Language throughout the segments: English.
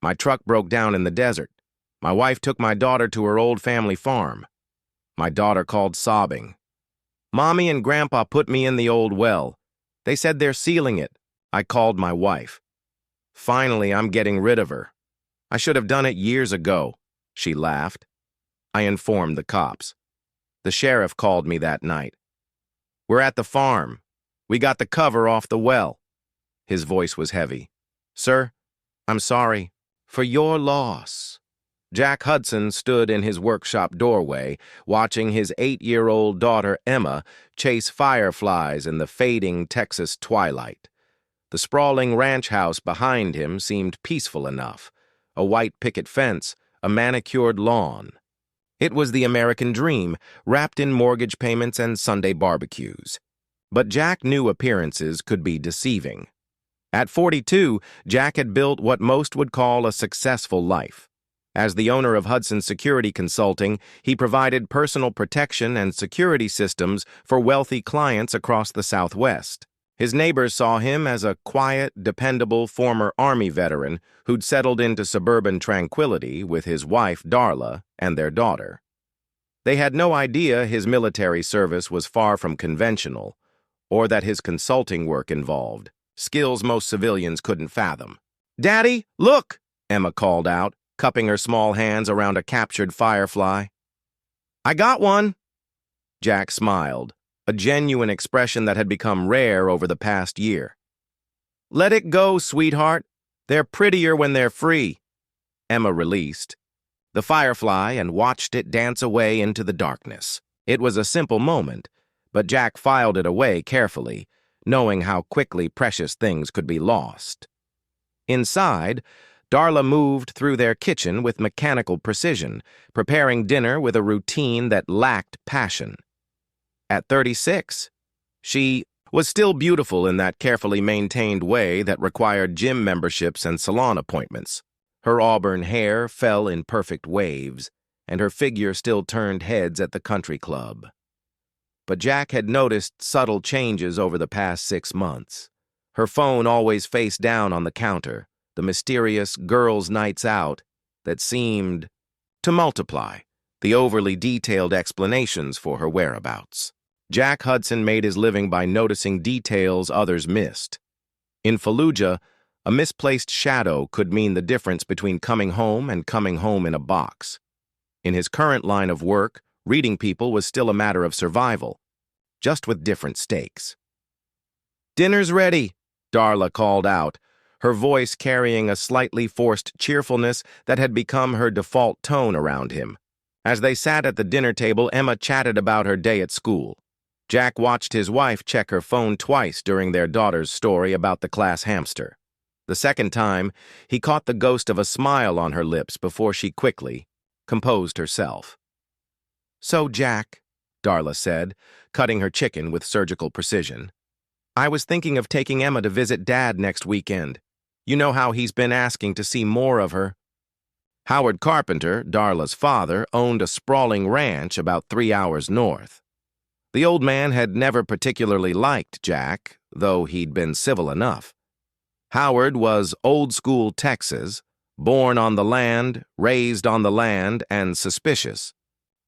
My truck broke down in the desert. My wife took my daughter to her old family farm. My daughter called sobbing. Mommy and Grandpa put me in the old well. They said they're sealing it. I called my wife. Finally, I'm getting rid of her. I should have done it years ago, she laughed. I informed the cops. The sheriff called me that night. We're at the farm. We got the cover off the well. His voice was heavy. Sir, I'm sorry. For your loss. Jack Hudson stood in his workshop doorway, watching his 8-year-old daughter Emma chase fireflies in the fading Texas twilight. The sprawling ranch house behind him seemed peaceful enough. A white picket fence, a manicured lawn. It was the American dream, wrapped in mortgage payments and Sunday barbecues. But Jack knew appearances could be deceiving. At 42, Jack had built what most would call a successful life. As the owner of Hudson Security Consulting, he provided personal protection and security systems for wealthy clients across the Southwest. His neighbors saw him as a quiet, dependable former Army veteran who'd settled into suburban tranquility with his wife, Darla, and their daughter. They had no idea his military service was far from conventional, or that his consulting work involved skills most civilians couldn't fathom. "Daddy, look!" Emma called out, cupping her small hands around a captured firefly. "I got one!" Jack smiled, a genuine expression that had become rare over the past year. "Let it go, sweetheart. They're prettier when they're free." Emma released the firefly and watched it dance away into the darkness. It was a simple moment, but Jack filed it away carefully, knowing how quickly precious things could be lost. Inside, Darla moved through their kitchen with mechanical precision, preparing dinner with a routine that lacked passion. At 36, she was still beautiful in that carefully maintained way that required gym memberships and salon appointments. Her auburn hair fell in perfect waves, and her figure still turned heads at the country club. But Jack had noticed subtle changes over the past 6 months. Her phone always face down on the counter, the mysterious girls' nights out that seemed to multiply, the overly detailed explanations for her whereabouts. Jack Hudson made his living by noticing details others missed. In Fallujah, a misplaced shadow could mean the difference between coming home and coming home in a box. In his current line of work, reading people was still a matter of survival, just with different stakes. "Dinner's ready," Darla called out, her voice carrying a slightly forced cheerfulness that had become her default tone around him. As they sat at the dinner table, Emma chatted about her day at school. Jack watched his wife check her phone twice during their daughter's story about the class hamster. The second time, he caught the ghost of a smile on her lips before she quickly composed herself. "So, Jack," Darla said, cutting her chicken with surgical precision, "I was thinking of taking Emma to visit Dad next weekend. You know how he's been asking to see more of her." Howard Carpenter, Darla's father, owned a sprawling ranch about 3 hours north. The old man had never particularly liked Jack, though he'd been civil enough. Howard was old-school Texas, born on the land, raised on the land, and suspicious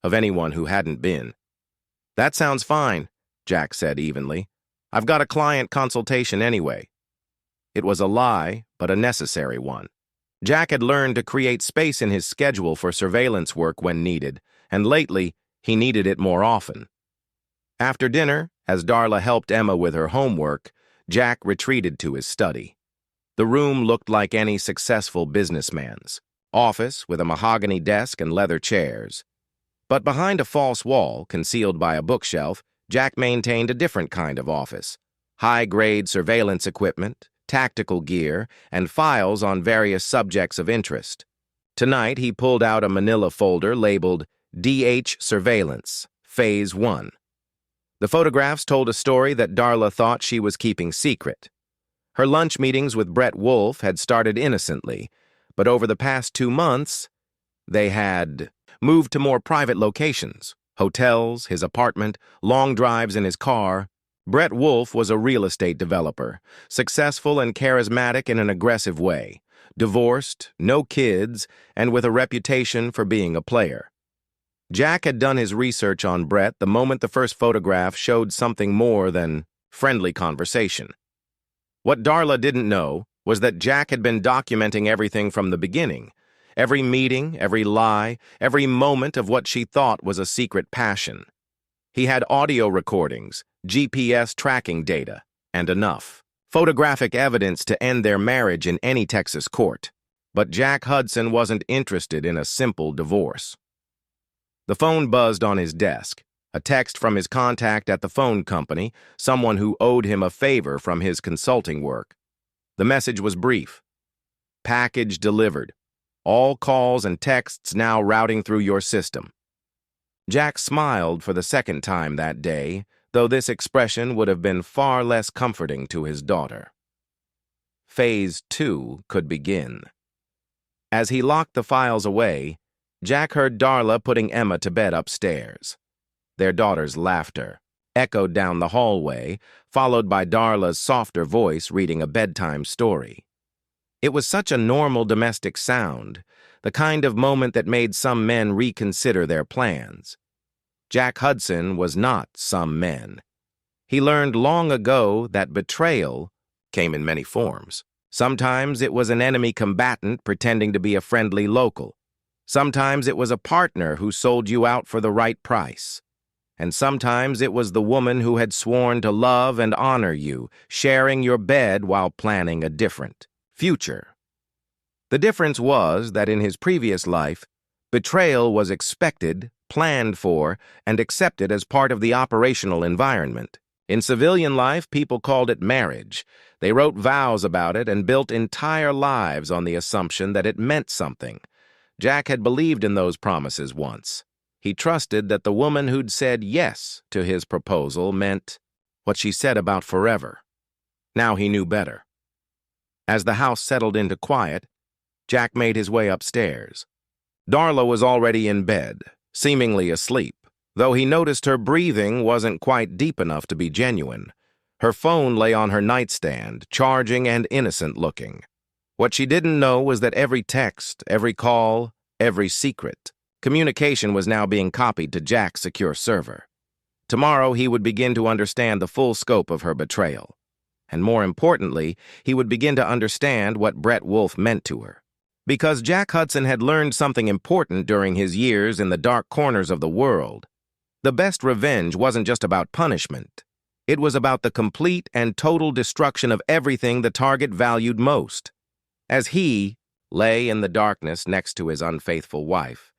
of anyone who hadn't been. "That sounds fine," Jack said evenly. "I've got a client consultation anyway." It was a lie, but a necessary one. Jack had learned to create space in his schedule for surveillance work when needed, and lately, he needed it more often. After dinner, as Darla helped Emma with her homework, Jack retreated to his study. The room looked like any successful businessman's office with a mahogany desk and leather chairs. But behind a false wall, concealed by a bookshelf, Jack maintained a different kind of office. High-grade surveillance equipment, tactical gear, and files on various subjects of interest. Tonight, he pulled out a manila folder labeled DH Surveillance, Phase 1. The photographs told a story that Darla thought she was keeping secret. Her lunch meetings with Brett Wolfe had started innocently, but over the past 2 months, they had moved to more private locations, hotels, his apartment, long drives in his car. Brett Wolfe was a real estate developer, successful and charismatic in an aggressive way. divorced, no kids, and with a reputation for being a player. Jack had done his research on Brett the moment the first photograph showed something more than friendly conversation. What Darla didn't know was that Jack had been documenting everything from the beginning. Every meeting, every lie, every moment of what she thought was a secret passion. He had audio recordings, GPS tracking data, and enough photographic evidence to end their marriage in any Texas court. But Jack Hudson wasn't interested in a simple divorce. The phone buzzed on his desk, a text from his contact at the phone company, someone who owed him a favor from his consulting work. The message was brief. Package delivered. All calls and texts now routing through your system. Jack smiled for the second time that day, though this expression would have been far less comforting to his daughter. Phase 2 could begin. As he locked the files away, Jack heard Darla putting Emma to bed upstairs. Their daughter's laughter echoed down the hallway, followed by Darla's softer voice reading a bedtime story. It was such a normal domestic sound, the kind of moment that made some men reconsider their plans. Jack Hudson was not some men. He learned long ago that betrayal came in many forms. Sometimes it was an enemy combatant pretending to be a friendly local. Sometimes it was a partner who sold you out for the right price. And sometimes it was the woman who had sworn to love and honor you, sharing your bed while planning a different future. The difference was that in his previous life, betrayal was expected, planned for, and accepted as part of the operational environment. In civilian life, people called it marriage. They wrote vows about it and built entire lives on the assumption that it meant something. Jack had believed in those promises once. He trusted that the woman who'd said yes to his proposal meant what she said about forever. Now he knew better. As the house settled into quiet, Jack made his way upstairs. Darla was already in bed, seemingly asleep, though he noticed her breathing wasn't quite deep enough to be genuine. Her phone lay on her nightstand, charging and innocent-looking. What she didn't know was that every text, every call, every secret, communication was now being copied to Jack's secure server. Tomorrow he would begin to understand the full scope of her betrayal. And more importantly, he would begin to understand what Brett Wolfe meant to her. Because Jack Hudson had learned something important during his years in the dark corners of the world. The best revenge wasn't just about punishment. It was about the complete and total destruction of everything the target valued most. As he lay in the darkness next to his unfaithful wife,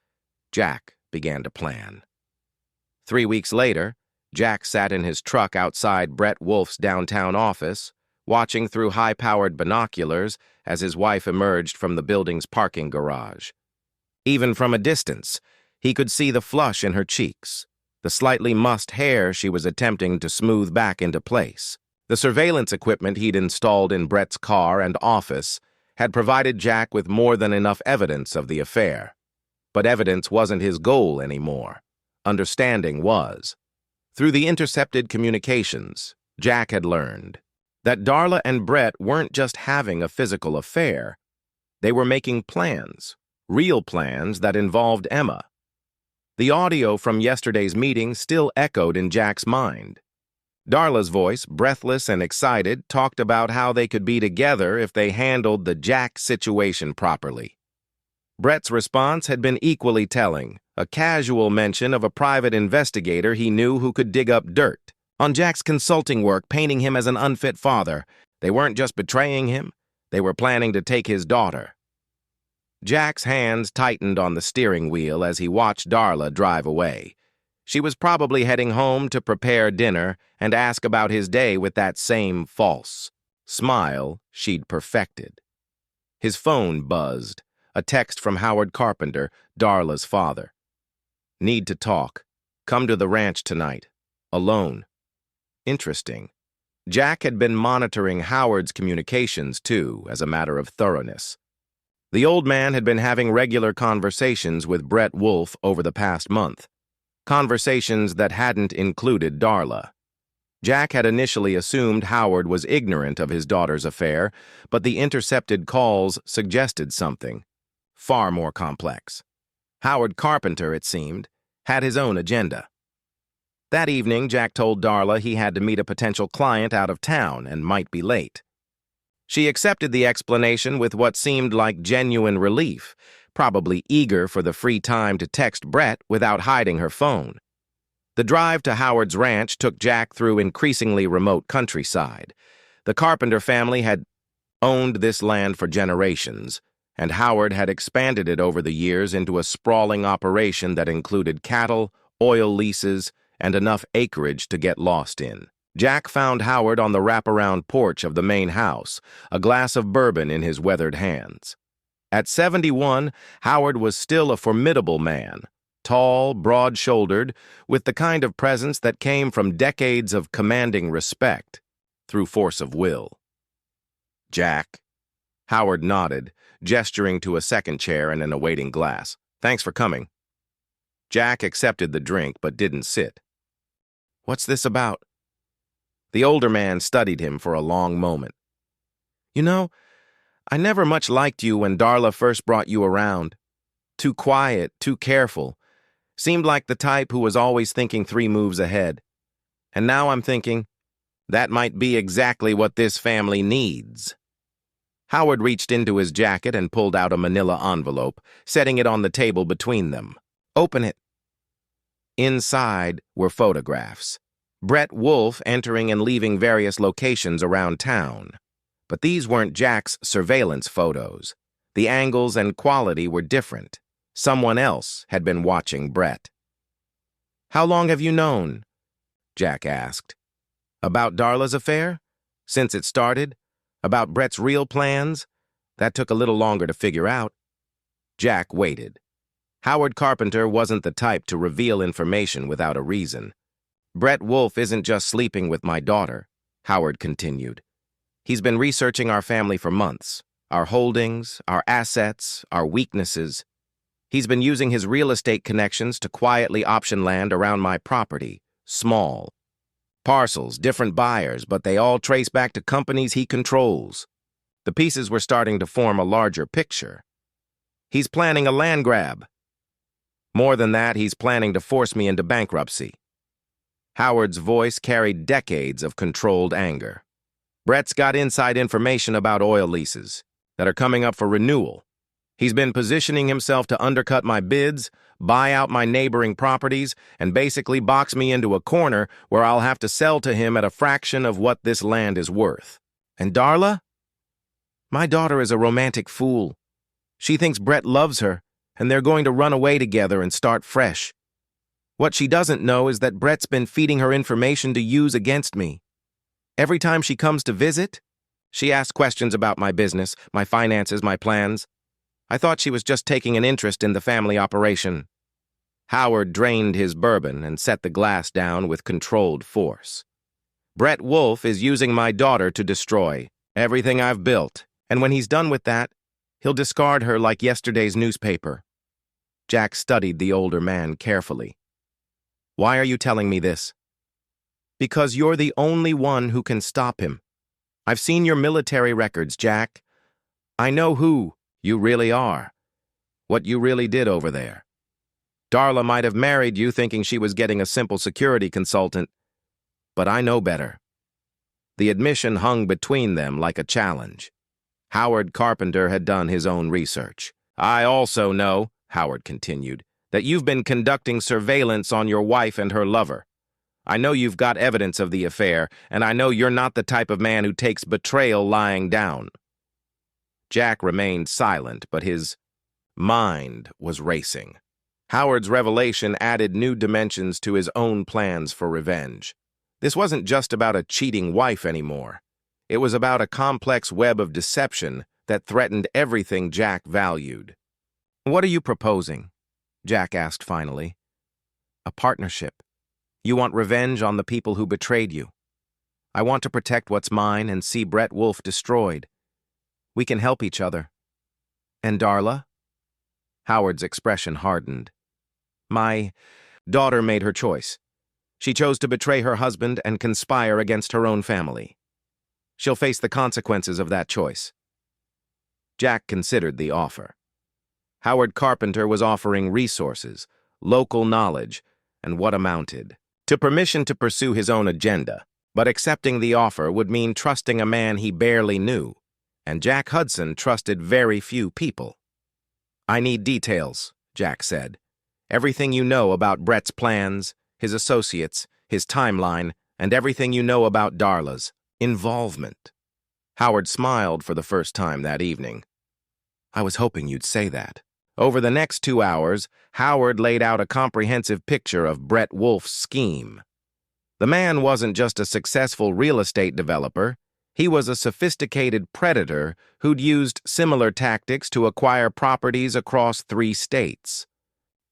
Jack began to plan. 3 weeks later, Jack sat in his truck outside Brett Wolfe's downtown office, watching through high-powered binoculars as his wife emerged from the building's parking garage. Even from a distance, he could see the flush in her cheeks, the slightly mussed hair she was attempting to smooth back into place. The surveillance equipment he'd installed in Brett's car and office had provided Jack with more than enough evidence of the affair. But evidence wasn't his goal anymore. Understanding was. Through the intercepted communications, Jack had learned that Darla and Brett weren't just having a physical affair. They were making plans, real plans that involved Emma. The audio from yesterday's meeting still echoed in Jack's mind. Darla's voice, breathless and excited, talked about how they could be together if they handled the Jack situation properly. Brett's response had been equally telling, a casual mention of a private investigator he knew who could dig up dirt on Jack's consulting work, painting him as an unfit father. They weren't just betraying him, they were planning to take his daughter. Jack's hands tightened on the steering wheel as he watched Darla drive away. She was probably heading home to prepare dinner and ask about his day with that same false smile she'd perfected. His phone buzzed, a text from Howard Carpenter, Darla's father. Need to talk. Come to the ranch tonight. Alone. Interesting. Jack had been monitoring Howard's communications, too, as a matter of thoroughness. The old man had been having regular conversations with Brett Wolfe over the past month. Conversations that hadn't included Darla. Jack had initially assumed Howard was ignorant of his daughter's affair, but the intercepted calls suggested something far more complex. Howard Carpenter, it seemed, had his own agenda. That evening, Jack told Darla he had to meet a potential client out of town and might be late. She accepted the explanation with what seemed like genuine relief, probably eager for the free time to text Brett without hiding her phone. The drive to Howard's ranch took Jack through increasingly remote countryside. The Carpenter family had owned this land for generations, and Howard had expanded it over the years into a sprawling operation that included cattle, oil leases, and enough acreage to get lost in. Jack found Howard on the wraparound porch of the main house, a glass of bourbon in his weathered hands. At 71, Howard was still a formidable man, tall, broad-shouldered, with the kind of presence that came from decades of commanding respect through force of will. "Jack." Howard nodded, gesturing to a second chair and an awaiting glass. "Thanks for coming." Jack accepted the drink but didn't sit. "What's this about?" The older man studied him for a long moment. "You know, I never much liked you when Darla first brought you around. Too quiet, too careful. Seemed like the type who was always thinking 3 moves ahead. And now I'm thinking, that might be exactly what this family needs." Howard reached into his jacket and pulled out a manila envelope, setting it on the table between them. "Open it." Inside were photographs. Brett Wolfe entering and leaving various locations around town. But these weren't Jack's surveillance photos. The angles and quality were different. Someone else had been watching Brett. "How long have you known?" Jack asked. "About Darla's affair? Since it started? About Brett's real plans? That took a little longer to figure out." Jack waited. Howard Carpenter wasn't the type to reveal information without a reason. "Brett Wolfe isn't just sleeping with my daughter," Howard continued. "He's been researching our family for months, our holdings, our assets, our weaknesses. He's been using his real estate connections to quietly option land around my property, small parcels, different buyers, but they all trace back to companies he controls. The pieces were starting to form a larger picture. He's planning a land grab. More than that, he's planning to force me into bankruptcy." Howard's voice carried decades of controlled anger. "Brett's got inside information about oil leases that are coming up for renewal. He's been positioning himself to undercut my bids, buy out my neighboring properties, and basically box me into a corner where I'll have to sell to him at a fraction of what this land is worth. And Darla? My daughter is a romantic fool. She thinks Brett loves her, and they're going to run away together and start fresh. What she doesn't know is that Brett's been feeding her information to use against me. Every time she comes to visit, she asks questions about my business, my finances, my plans. I thought she was just taking an interest in the family operation." Howard drained his bourbon and set the glass down with controlled force. "Brett Wolfe is using my daughter to destroy everything I've built, and when he's done with that, he'll discard her like yesterday's newspaper." Jack studied the older man carefully. "Why are you telling me this?" "Because you're the only one who can stop him. I've seen your military records, Jack. I know who you really are, what you really did over there. Darla might have married you thinking she was getting a simple security consultant, but I know better." The admission hung between them like a challenge. Howard Carpenter had done his own research. "I also know," Howard continued, "that you've been conducting surveillance on your wife and her lover. I know you've got evidence of the affair, and I know you're not the type of man who takes betrayal lying down." Jack remained silent, but his mind was racing. Howard's revelation added new dimensions to his own plans for revenge. This wasn't just about a cheating wife anymore. It was about a complex web of deception that threatened everything Jack valued. "What are you proposing?" Jack asked finally. "A partnership. You want revenge on the people who betrayed you. I want to protect what's mine and see Brett Wolfe destroyed. We can help each other." "And Darla?" Howard's expression hardened. "My daughter made her choice. She chose to betray her husband and conspire against her own family. She'll face the consequences of that choice. Jack considered the offer. Howard Carpenter was offering resources, local knowledge, and what amounted to permission to pursue his own agenda, but accepting the offer would mean trusting a man he barely knew, and Jack Hudson trusted very few people. "I need details," Jack said. "Everything you know about Brett's plans, his associates, his timeline, and everything you know about Darla's involvement." Howard smiled for the first time that evening. "I was hoping you'd say that." Over the next 2 hours, Howard laid out a comprehensive picture of Brett Wolf's scheme. The man wasn't just a successful real estate developer. He was a sophisticated predator who'd used similar tactics to acquire properties across 3 states.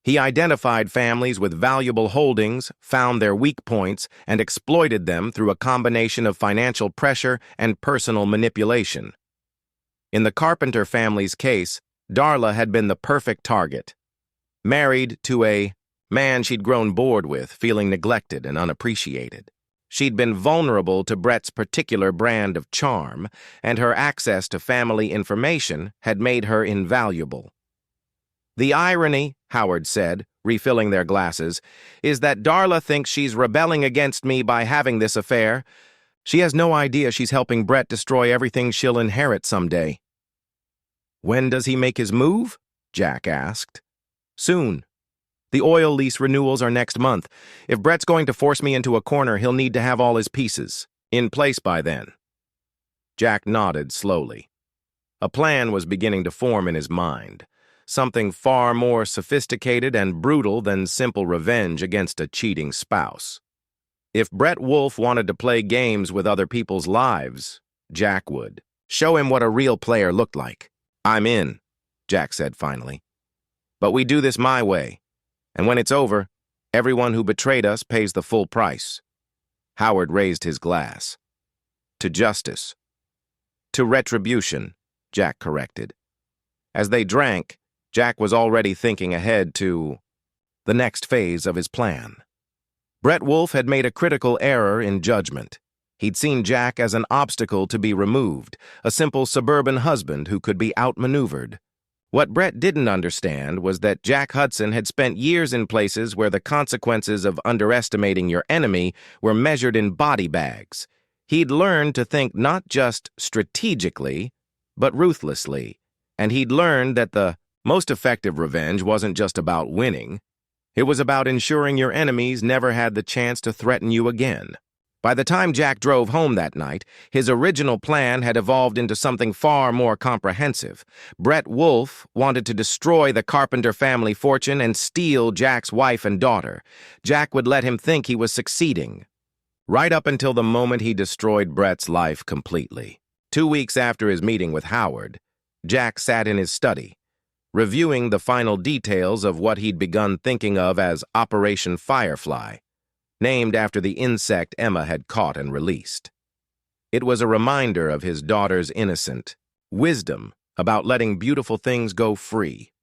He identified families with valuable holdings, found their weak points, and exploited them through a combination of financial pressure and personal manipulation. In the Carpenter family's case, Darla had been the perfect target. Married to a man she'd grown bored with, feeling neglected and unappreciated. She'd been vulnerable to Brett's particular brand of charm, and her access to family information had made her invaluable. "The irony," Howard said, refilling their glasses, "is that Darla thinks she's rebelling against me by having this affair. She has no idea she's helping Brett destroy everything she'll inherit someday." "When does he make his move?" Jack asked. "Soon. The oil lease renewals are next month. If Brett's going to force me into a corner, he'll need to have all his pieces in place by then." Jack nodded slowly. A plan was beginning to form in his mind, something far more sophisticated and brutal than simple revenge against a cheating spouse. If Brett Wolf wanted to play games with other people's lives, Jack would. Show him what a real player looked like. "I'm in," Jack said finally. "But we do this my way, and when it's over, everyone who betrayed us pays the full price." Howard raised his glass. "To justice." "To retribution," Jack corrected. As they drank, Jack was already thinking ahead to the next phase of his plan. Brett Wolf had made a critical error in judgment. He'd seen Jack as an obstacle to be removed, a simple suburban husband who could be outmaneuvered. What Brett didn't understand was that Jack Hudson had spent years in places where the consequences of underestimating your enemy were measured in body bags. He'd learned to think not just strategically, but ruthlessly, and he'd learned that the most effective revenge wasn't just about winning. It was about ensuring your enemies never had the chance to threaten you again. By the time Jack drove home that night, his original plan had evolved into something far more comprehensive. Brett Wolf wanted to destroy the Carpenter family fortune and steal Jack's wife and daughter. Jack would let him think he was succeeding, right up until the moment he destroyed Brett's life completely. 2 weeks after his meeting with Howard, Jack sat in his study, reviewing the final details of what he'd begun thinking of as Operation Firefly, named after the insect Emma had caught and released. It was a reminder of his daughter's innocent wisdom about letting beautiful things go free.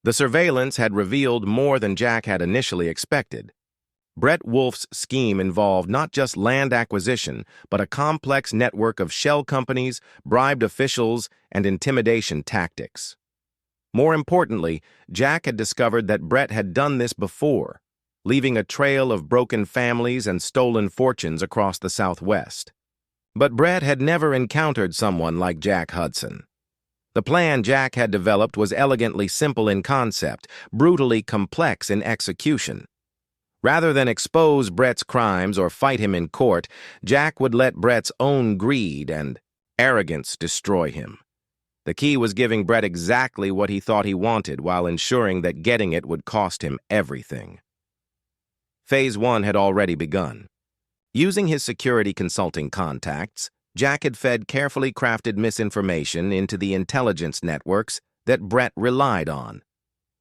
The surveillance had revealed more than Jack had initially expected. Brett Wolf's scheme involved not just land acquisition, but a complex network of shell companies, bribed officials, and intimidation tactics. More importantly, Jack had discovered that Brett had done this before, leaving a trail of broken families and stolen fortunes across the Southwest. But Brett had never encountered someone like Jack Hudson. The plan Jack had developed was elegantly simple in concept, brutally complex in execution. Rather than expose Brett's crimes or fight him in court, Jack would let Brett's own greed and arrogance destroy him. The key was giving Brett exactly what he thought he wanted while ensuring that getting it would cost him everything. Phase 1 had already begun. Using his security consulting contacts, Jack had fed carefully crafted misinformation into the intelligence networks that Brett relied on.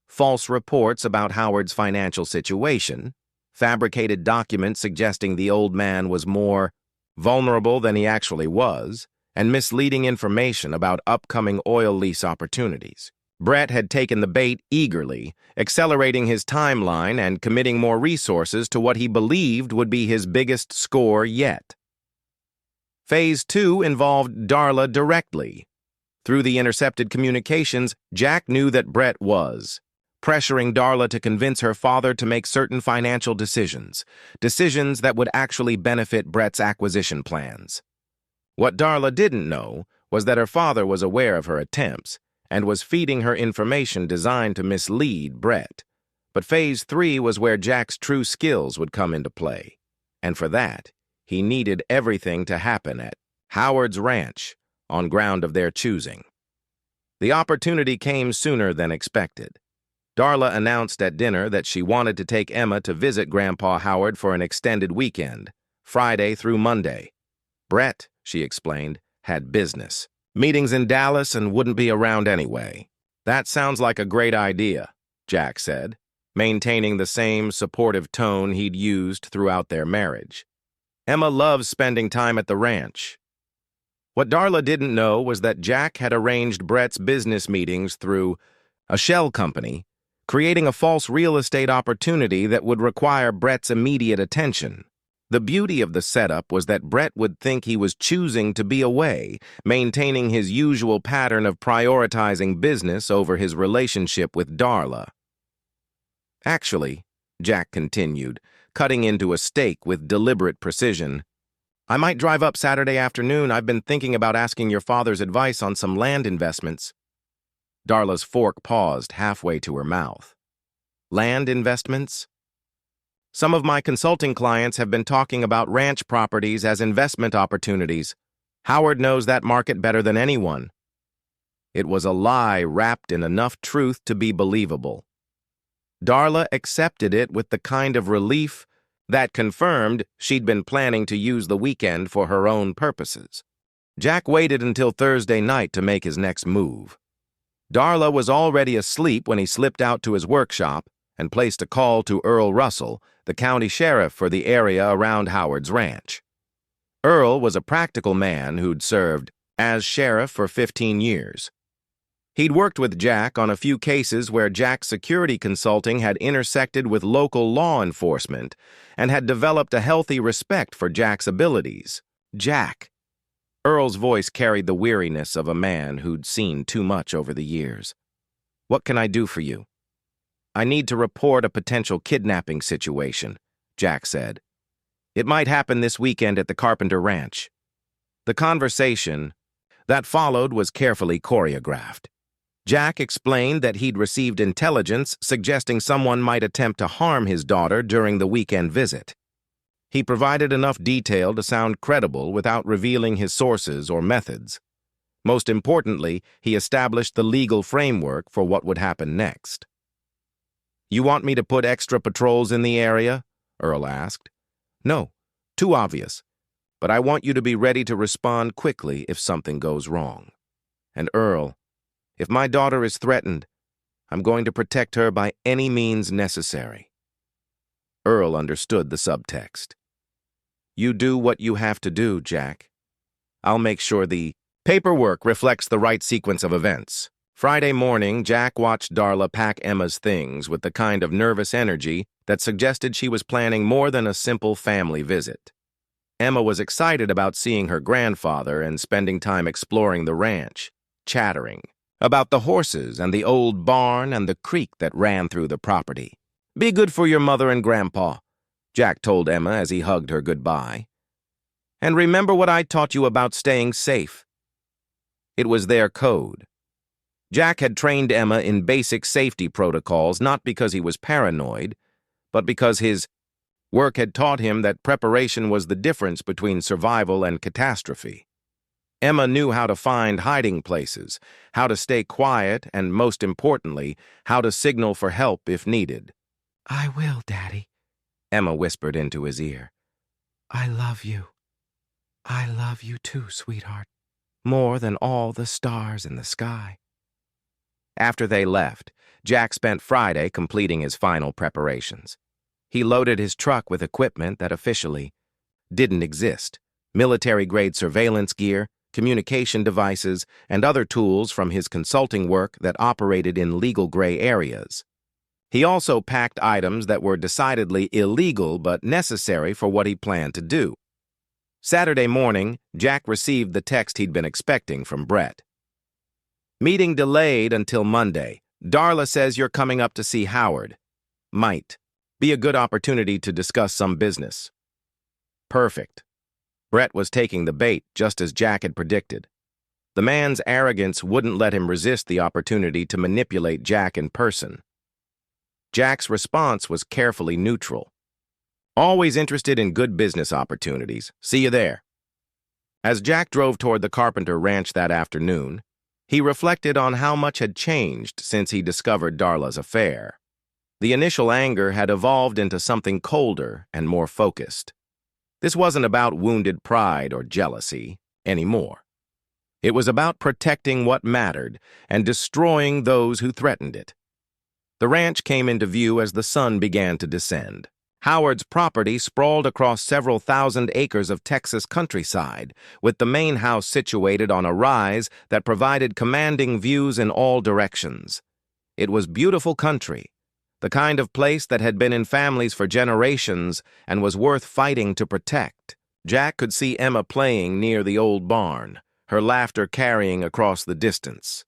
False reports about Howard's financial situation, fabricated documents suggesting the old man was more vulnerable than he actually was, and misleading information about upcoming oil lease opportunities. Brett had taken the bait eagerly, accelerating his timeline and committing more resources to what he believed would be his biggest score yet. Phase 2 involved Darla directly. Through the intercepted communications, Jack knew that Brett was pressuring Darla to convince her father to make certain financial decisions that would actually benefit Brett's acquisition plans. What Darla didn't know was that her father was aware of her attempts and was feeding her information designed to mislead Brett. But Phase 3 was where Jack's true skills would come into play, and for that, he needed everything to happen at Howard's Ranch, on ground of their choosing. The opportunity came sooner than expected. Darla announced at dinner that she wanted to take Emma to visit Grandpa Howard for an extended weekend, Friday through Monday. Brett, she explained, had business. Meetings in Dallas and wouldn't be around anyway. That sounds like a great idea, Jack said, maintaining the same supportive tone he'd used throughout their marriage. Emma loves spending time at the ranch. What Darla didn't know was that Jack had arranged Brett's business meetings through a shell company, creating a false real estate opportunity that would require Brett's immediate attention. The beauty of the setup was that Brett would think he was choosing to be away, maintaining his usual pattern of prioritizing business over his relationship with Darla. Actually, Jack continued, cutting into a steak with deliberate precision, I might drive up Saturday afternoon. I've been thinking about asking your father's advice on some land investments. Darla's fork paused halfway to her mouth. Land investments? Some of my consulting clients have been talking about ranch properties as investment opportunities. Howard knows that market better than anyone. It was a lie wrapped in enough truth to be believable. Darla accepted it with the kind of relief that confirmed she'd been planning to use the weekend for her own purposes. Jack waited until Thursday night to make his next move. Darla was already asleep when he slipped out to his workshop and placed a call to Earl Russell, the county sheriff for the area around Howard's Ranch. Earl was a practical man who'd served as sheriff for 15 years. He'd worked with Jack on a few cases where Jack's security consulting had intersected with local law enforcement and had developed a healthy respect for Jack's abilities. Jack. Earl's voice carried the weariness of a man who'd seen too much over the years. What can I do for you? I need to report a potential kidnapping situation, Jack said. It might happen this weekend at the Carpenter Ranch. The conversation that followed was carefully choreographed. Jack explained that he'd received intelligence suggesting someone might attempt to harm his daughter during the weekend visit. He provided enough detail to sound credible without revealing his sources or methods. Most importantly, he established the legal framework for what would happen next. You want me to put extra patrols in the area? Earl asked. No, too obvious. But I want you to be ready to respond quickly if something goes wrong. And Earl, if my daughter is threatened, I'm going to protect her by any means necessary. Earl understood the subtext. You do what you have to do, Jack. I'll make sure the paperwork reflects the right sequence of events. Friday morning, Jack watched Darla pack Emma's things with the kind of nervous energy that suggested she was planning more than a simple family visit. Emma was excited about seeing her grandfather and spending time exploring the ranch, chattering about the horses and the old barn and the creek that ran through the property. Be good for your mother and grandpa, Jack told Emma as he hugged her goodbye. And remember what I taught you about staying safe. It was their code. Jack had trained Emma in basic safety protocols not because he was paranoid, but because his work had taught him that preparation was the difference between survival and catastrophe. Emma knew how to find hiding places, how to stay quiet, and most importantly, how to signal for help if needed. I will, Daddy, Emma whispered into his ear. I love you. I love you too, sweetheart. More than all the stars in the sky. After they left, Jack spent Friday completing his final preparations. He loaded his truck with equipment that officially didn't exist. Military-grade surveillance gear, communication devices, and other tools from his consulting work that operated in legal gray areas. He also packed items that were decidedly illegal but necessary for what he planned to do. Saturday morning, Jack received the text he'd been expecting from Brett. Meeting delayed until Monday. Darla says you're coming up to see Howard. Might be a good opportunity to discuss some business. Perfect. Brett was taking the bait, just as Jack had predicted. The man's arrogance wouldn't let him resist the opportunity to manipulate Jack in person. Jack's response was carefully neutral. Always interested in good business opportunities. See you there. As Jack drove toward the Carpenter Ranch that afternoon, he reflected on how much had changed since he discovered Darla's affair. The initial anger had evolved into something colder and more focused. This wasn't about wounded pride or jealousy anymore. It was about protecting what mattered and destroying those who threatened it. The ranch came into view as the sun began to descend. Howard's property sprawled across several thousand acres of Texas countryside, with the main house situated on a rise that provided commanding views in all directions. It was beautiful country, the kind of place that had been in families for generations and was worth fighting to protect. Jack could see Emma playing near the old barn, her laughter carrying across the distance.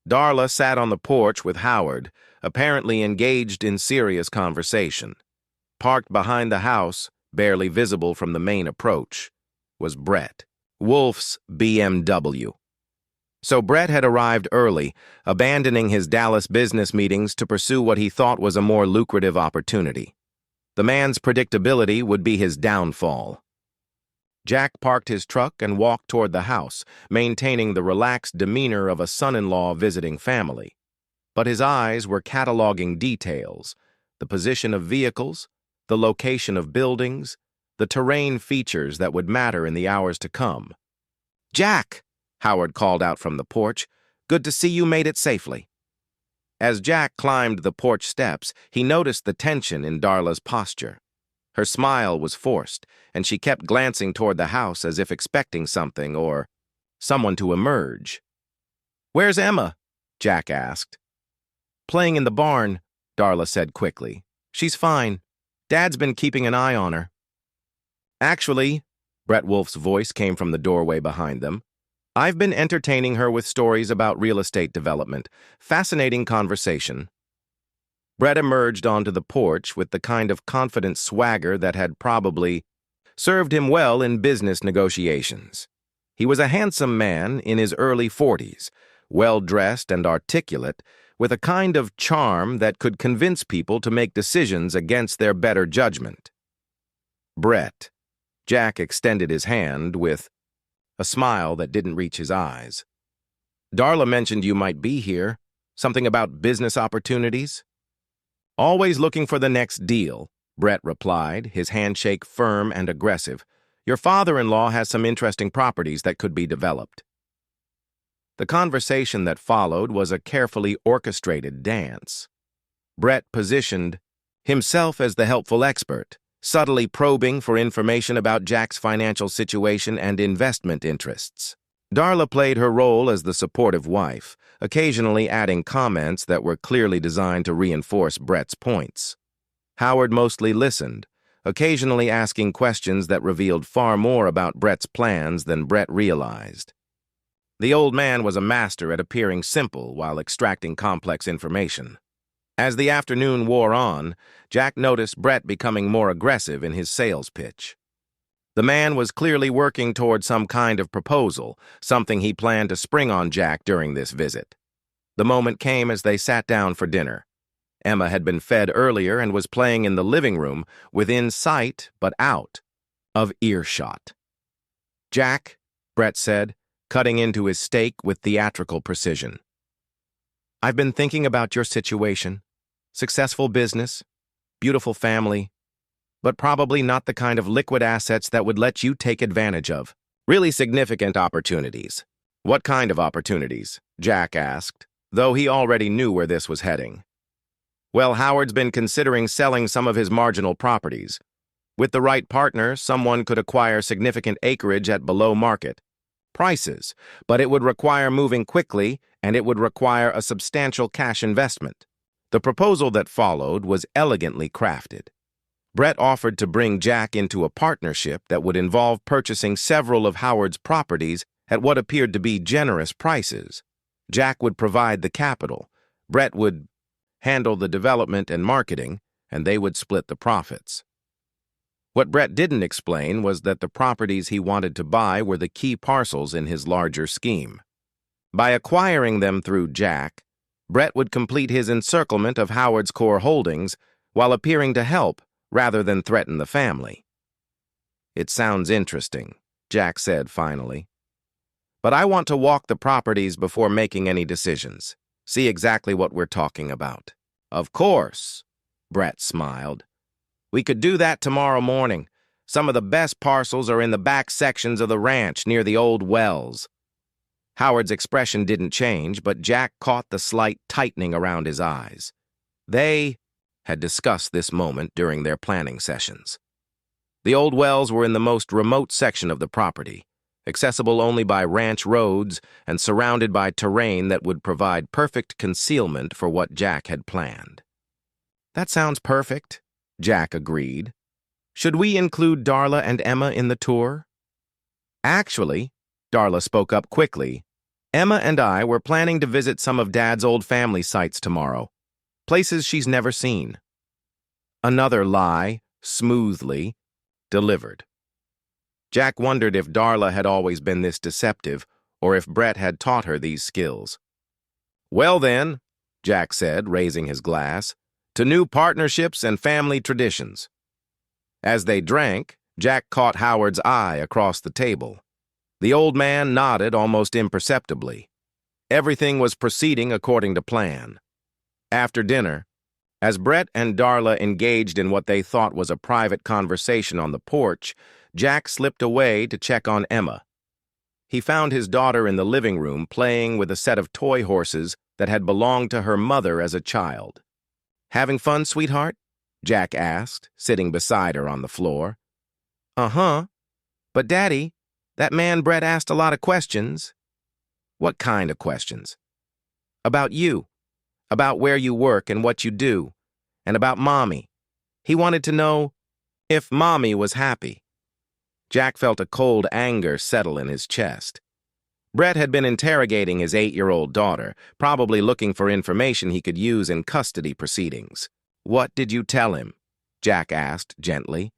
Darla sat on the porch with Howard, apparently engaged in serious conversation. Parked behind the house, barely visible from the main approach, was Brett, Wolf's BMW. So Brett had arrived early, abandoning his Dallas business meetings to pursue what he thought was a more lucrative opportunity. The man's predictability would be his downfall. Jack parked his truck and walked toward the house, maintaining the relaxed demeanor of a son-in-law visiting family. But his eyes were cataloging details, the position of vehicles, the location of buildings, the terrain features that would matter in the hours to come. "Jack!" Howard called out from the porch. "Good to see you made it safely." As Jack climbed the porch steps, he noticed the tension in Darla's posture. Her smile was forced, and she kept glancing toward the house as if expecting something or someone to emerge. "Where's Emma?" Jack asked. "Playing in the barn," Darla said quickly. "She's fine. Dad's been keeping an eye on her." "Actually," Brett Wolf's voice came from the doorway behind them, "I've been entertaining her with stories about real estate development. Fascinating conversation." Brett emerged onto the porch with the kind of confident swagger that had probably served him well in business negotiations. He was a handsome man in his early 40s, well-dressed and articulate, with a kind of charm that could convince people to make decisions against their better judgment. "Brett." Jack extended his hand with a smile that didn't reach his eyes. "Darla mentioned you might be here. Something about business opportunities?" "Always looking for the next deal," Brett replied, his handshake firm and aggressive. "Your father-in-law has some interesting properties that could be developed." The conversation that followed was a carefully orchestrated dance. Brett positioned himself as the helpful expert, subtly probing for information about Jack's financial situation and investment interests. Darla played her role as the supportive wife, occasionally adding comments that were clearly designed to reinforce Brett's points. Howard mostly listened, occasionally asking questions that revealed far more about Brett's plans than Brett realized. The old man was a master at appearing simple while extracting complex information. As the afternoon wore on, Jack noticed Brett becoming more aggressive in his sales pitch. The man was clearly working toward some kind of proposal, something he planned to spring on Jack during this visit. The moment came as they sat down for dinner. Emma had been fed earlier and was playing in the living room, within sight but out of earshot. "Jack," Brett said, cutting into his steak with theatrical precision. "I've been thinking about your situation. Successful business, beautiful family, but probably not the kind of liquid assets that would let you take advantage of. Really significant opportunities." "What kind of opportunities?" Jack asked, though he already knew where this was heading. "Well, Howard's been considering selling some of his marginal properties. With the right partner, someone could acquire significant acreage at below market. prices, but it would require moving quickly and it would require a substantial cash investment. The proposal that followed was elegantly crafted. Brett offered to bring Jack into a partnership that would involve purchasing several of Howard's properties at what appeared to be generous prices. Jack would provide the capital, Brett would handle the development and marketing, and they would split the profits. What Brett didn't explain was that the properties he wanted to buy were the key parcels in his larger scheme. By acquiring them through Jack, Brett would complete his encirclement of Howard's core holdings while appearing to help rather than threaten the family. "It sounds interesting," Jack said finally. "But I want to walk the properties before making any decisions. See exactly what we're talking about." "Of course," Brett smiled. "We could do that tomorrow morning. Some of the best parcels are in the back sections of the ranch near the old wells." Howard's expression didn't change, but Jack caught the slight tightening around his eyes. They had discussed this moment during their planning sessions. The old wells were in the most remote section of the property, accessible only by ranch roads and surrounded by terrain that would provide perfect concealment for what Jack had planned. "That sounds perfect," Jack agreed. "Should we include Darla and Emma in the tour?" "Actually," Darla spoke up quickly, "Emma and I were planning to visit some of Dad's old family sites tomorrow, places she's never seen." Another lie, smoothly delivered. Jack wondered if Darla had always been this deceptive, or if Brett had taught her these skills. "Well then," Jack said, raising his glass, "to new partnerships and family traditions." As they drank, Jack caught Howard's eye across the table. The old man nodded almost imperceptibly. Everything was proceeding according to plan. After dinner, as Brett and Darla engaged in what they thought was a private conversation on the porch, Jack slipped away to check on Emma. He found his daughter in the living room playing with a set of toy horses that had belonged to her mother as a child. "Having fun, sweetheart?" Jack asked, sitting beside her on the floor. "Uh-huh. But, Daddy, that man Brett asked a lot of questions." "What kind of questions?" "About you, about where you work and what you do, and about Mommy. He wanted to know if Mommy was happy." Jack felt a cold anger settle in his chest. Brett had been interrogating his 8-year-old daughter, probably looking for information he could use in custody proceedings. "What did you tell him?" Jack asked gently.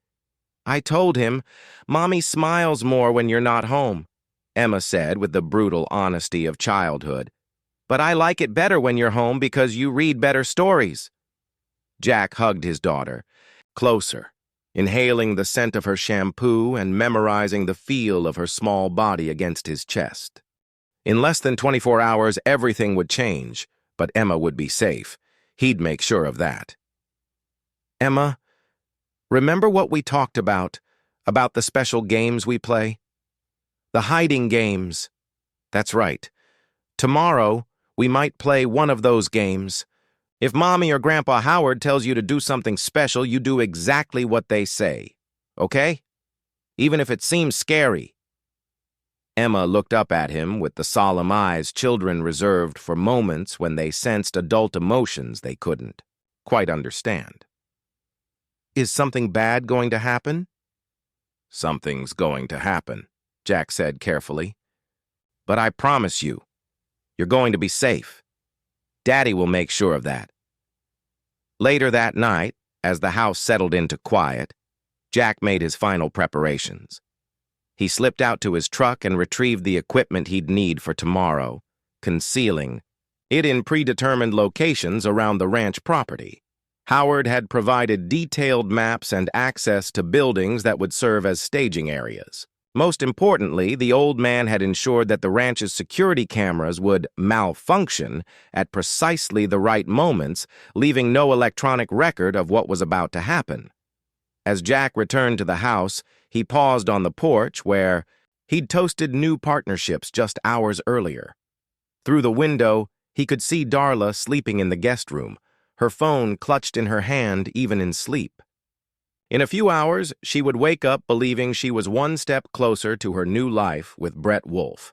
"I told him, Mommy smiles more when you're not home," Emma said with the brutal honesty of childhood. "But I like it better when you're home because you read better stories." Jack hugged his daughter, closer, inhaling the scent of her shampoo and memorizing the feel of her small body against his chest. In less than 24 hours, everything would change, but Emma would be safe. He'd make sure of that. "Emma, remember what we talked about the special games we play? The hiding games." "That's right. Tomorrow, we might play one of those games. If Mommy or Grandpa Howard tells you to do something special, you do exactly what they say. Okay? Even if it seems scary." Emma looked up at him with the solemn eyes children reserved for moments when they sensed adult emotions they couldn't quite understand. "Is something bad going to happen?" "Something's going to happen," Jack said carefully. "But I promise you, you're going to be safe. Daddy will make sure of that." Later that night, as the house settled into quiet, Jack made his final preparations. He slipped out to his truck and retrieved the equipment he'd need for tomorrow, concealing it in predetermined locations around the ranch property. Howard had provided detailed maps and access to buildings that would serve as staging areas. Most importantly, the old man had ensured that the ranch's security cameras would malfunction at precisely the right moments, leaving no electronic record of what was about to happen. As Jack returned to the house, he paused on the porch where he'd toasted new partnerships just hours earlier. Through the window, he could see Darla sleeping in the guest room, her phone clutched in her hand even in sleep. In a few hours, she would wake up believing she was one step closer to her new life with Brett Wolfe.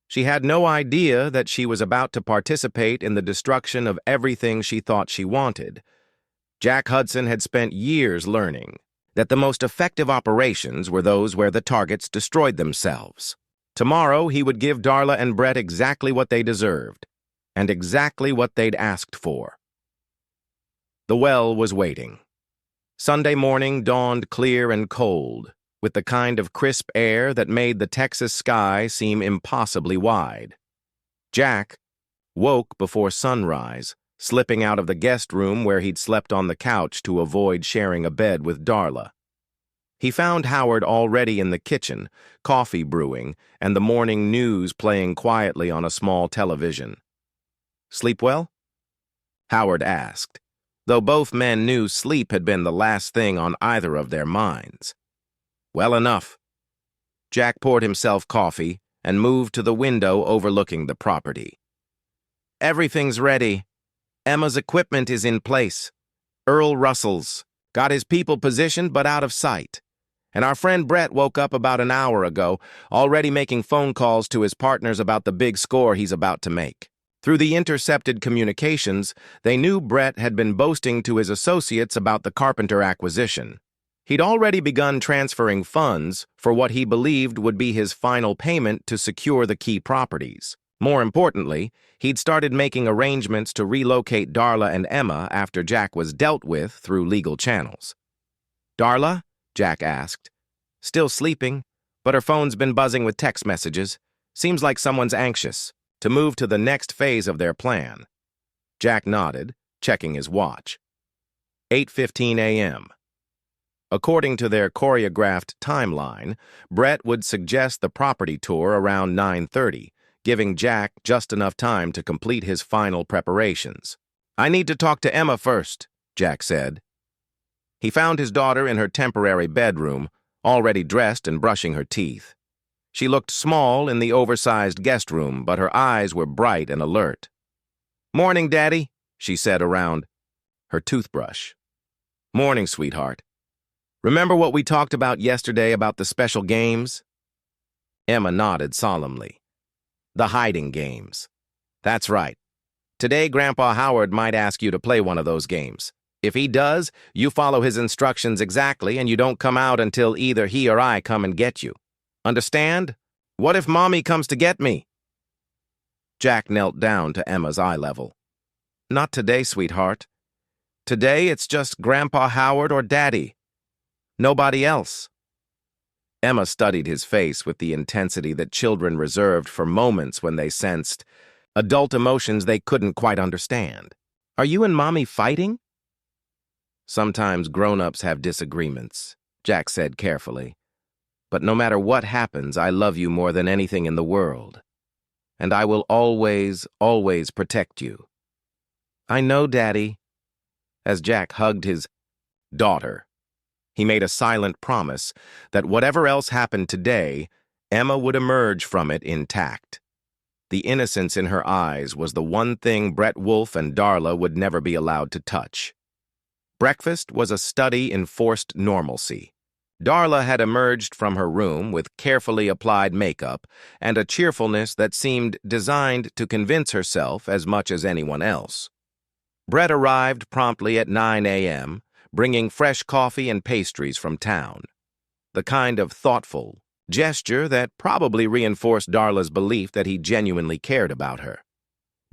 She had no idea that she was about to participate in the destruction of everything she thought she wanted. Jack Hudson had spent years learning that the most effective operations were those where the targets destroyed themselves. Tomorrow, he would give Darla and Brett exactly what they deserved, and exactly what they'd asked for. The well was waiting. Sunday morning dawned clear and cold, with the kind of crisp air that made the Texas sky seem impossibly wide. Jack woke before sunrise, slipping out of the guest room where he'd slept on the couch to avoid sharing a bed with Darla. He found Howard already in the kitchen, coffee brewing, and the morning news playing quietly on a small television. "Sleep well?" Howard asked, though both men knew sleep had been the last thing on either of their minds. "Well enough." Jack poured himself coffee and moved to the window overlooking the property. "Everything's ready. Emma's equipment is in place. Earl Russell's got his people positioned but out of sight. And our friend Brett woke up about an hour ago, already making phone calls to his partners about the big score he's about to make." Through the intercepted communications, they knew Brett had been boasting to his associates about the Carpenter acquisition. He'd already begun transferring funds for what he believed would be his final payment to secure the key properties. More importantly, he'd started making arrangements to relocate Darla and Emma after Jack was dealt with through legal channels. "Darla?" Jack asked. "Still sleeping, but her phone's been buzzing with text messages. Seems like someone's anxious to move to the next phase of their plan." Jack nodded, checking his watch. 8:15 a.m. According to their choreographed timeline, Brett would suggest the property tour around 9:30, giving Jack just enough time to complete his final preparations. "I need to talk to Emma first," Jack said. He found his daughter in her temporary bedroom, already dressed and brushing her teeth. She looked small in the oversized guest room, but her eyes were bright and alert. "Morning, Daddy," she said around her toothbrush. "Morning, sweetheart. Remember what we talked about yesterday about the special games?" Emma nodded solemnly. "The hiding games. That's right. Today, Grandpa Howard might ask you to play one of those games. If he does, you follow his instructions exactly and you don't come out until either he or I come and get you. Understand? What if Mommy comes to get me?" Jack knelt down to Emma's eye level. "Not today, sweetheart. Today it's just Grandpa Howard or Daddy. Nobody else." Emma studied his face with the intensity that children reserved for moments when they sensed adult emotions they couldn't quite understand. "Are you and Mommy fighting?" "Sometimes grown-ups have disagreements," Jack said carefully. "But no matter what happens, I love you more than anything in the world. And I will always, always protect you." "I know, Daddy." As Jack hugged his daughter, he made a silent promise that whatever else happened today, Emma would emerge from it intact. The innocence in her eyes was the one thing Brett Wolfe and Darla would never be allowed to touch. Breakfast was a study in forced normalcy. Darla had emerged from her room with carefully applied makeup and a cheerfulness that seemed designed to convince herself as much as anyone else. Brett arrived promptly at 9 a.m., bringing fresh coffee and pastries from town. The kind of thoughtful gesture that probably reinforced Darla's belief that he genuinely cared about her.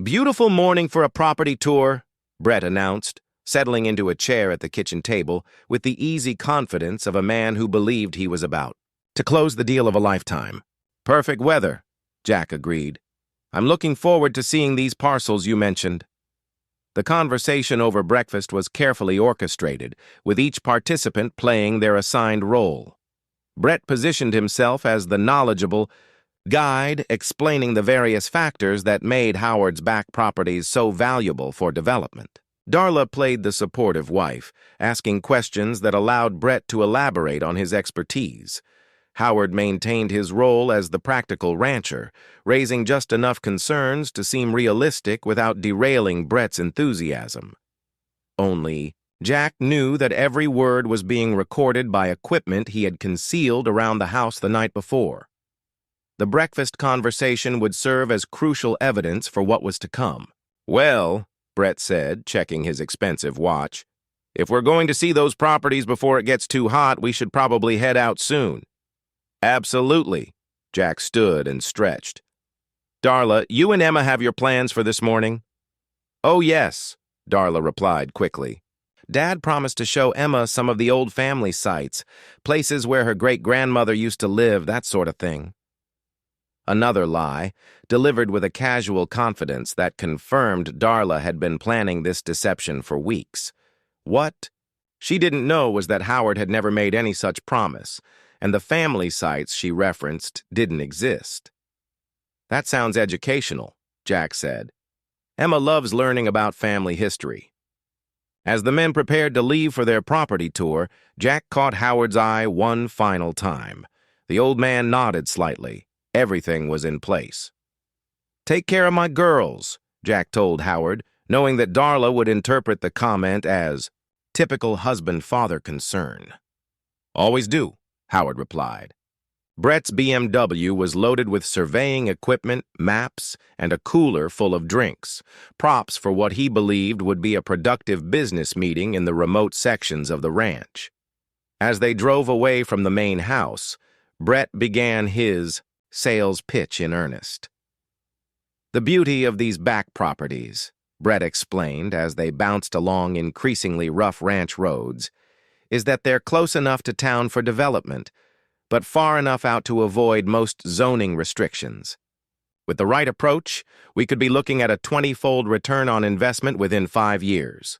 "Beautiful morning for a property tour," Brett announced, settling into a chair at the kitchen table with the easy confidence of a man who believed he was about to close the deal of a lifetime. "Perfect weather," Jack agreed. "I'm looking forward to seeing these parcels you mentioned." The conversation over breakfast was carefully orchestrated, with each participant playing their assigned role. Brett positioned himself as the knowledgeable guide, explaining the various factors that made Howard's back properties so valuable for development. Darla played the supportive wife, asking questions that allowed Brett to elaborate on his expertise. Howard maintained his role as the practical rancher, raising just enough concerns to seem realistic without derailing Brett's enthusiasm. Only Jack knew that every word was being recorded by equipment he had concealed around the house the night before. The breakfast conversation would serve as crucial evidence for what was to come. "Well," Brett said, checking his expensive watch, "if we're going to see those properties before it gets too hot, we should probably head out soon." "Absolutely." Jack stood and stretched. "Darla, you and Emma have your plans for this morning?" "Oh, yes," Darla replied quickly. "Dad promised to show Emma some of the old family sites, places where her great-grandmother used to live, that sort of thing." Another lie, delivered with a casual confidence that confirmed Darla had been planning this deception for weeks. What she didn't know was that Howard had never made any such promise, and the family sites she referenced didn't exist. "That sounds educational," Jack said. "Emma loves learning about family history." As the men prepared to leave for their property tour, Jack caught Howard's eye one final time. The old man nodded slightly. Everything was in place. "Take care of my girls," Jack told Howard, knowing that Darla would interpret the comment as typical husband-father concern. "Always do," Howard replied. Brett's BMW was loaded with surveying equipment, maps, and a cooler full of drinks, props for what he believed would be a productive business meeting in the remote sections of the ranch. As they drove away from the main house, Brett began his sales pitch in earnest. "The beauty of these back properties," Brett explained as they bounced along increasingly rough ranch roads, "is that they're close enough to town for development, but far enough out to avoid most zoning restrictions. With the right approach, we could be looking at a 20-fold return on investment within 5 years.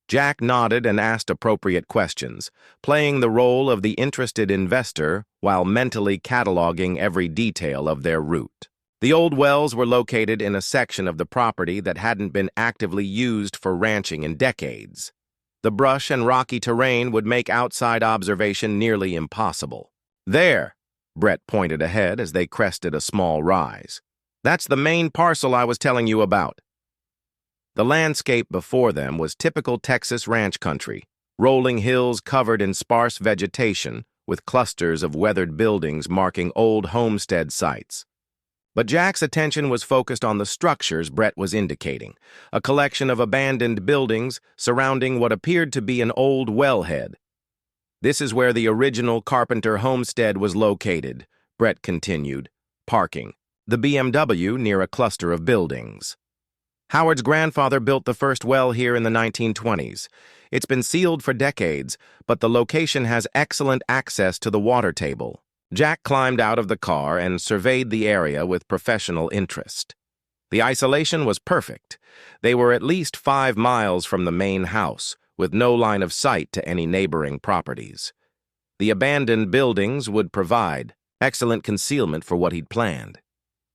Jack nodded and asked appropriate questions, playing the role of the interested investor while mentally cataloging every detail of their route. The old wells were located in a section of the property that hadn't been actively used for ranching in decades. The brush and rocky terrain would make outside observation nearly impossible. "There," Brett pointed ahead as they crested a small rise. "That's the main parcel I was telling you about." The landscape before them was typical Texas ranch country, rolling hills covered in sparse vegetation with clusters of weathered buildings marking old homestead sites. But Jack's attention was focused on the structures Brett was indicating, a collection of abandoned buildings surrounding what appeared to be an old wellhead. "This is where the original Carpenter homestead was located," Brett continued, parking the BMW near a cluster of buildings. "Howard's grandfather built the first well here in the 1920s. It's been sealed for decades, but the location has excellent access to the water table." Jack climbed out of the car and surveyed the area with professional interest. The isolation was perfect. They were at least 5 miles from the main house, with no line of sight to any neighboring properties. The abandoned buildings would provide excellent concealment for what he'd planned.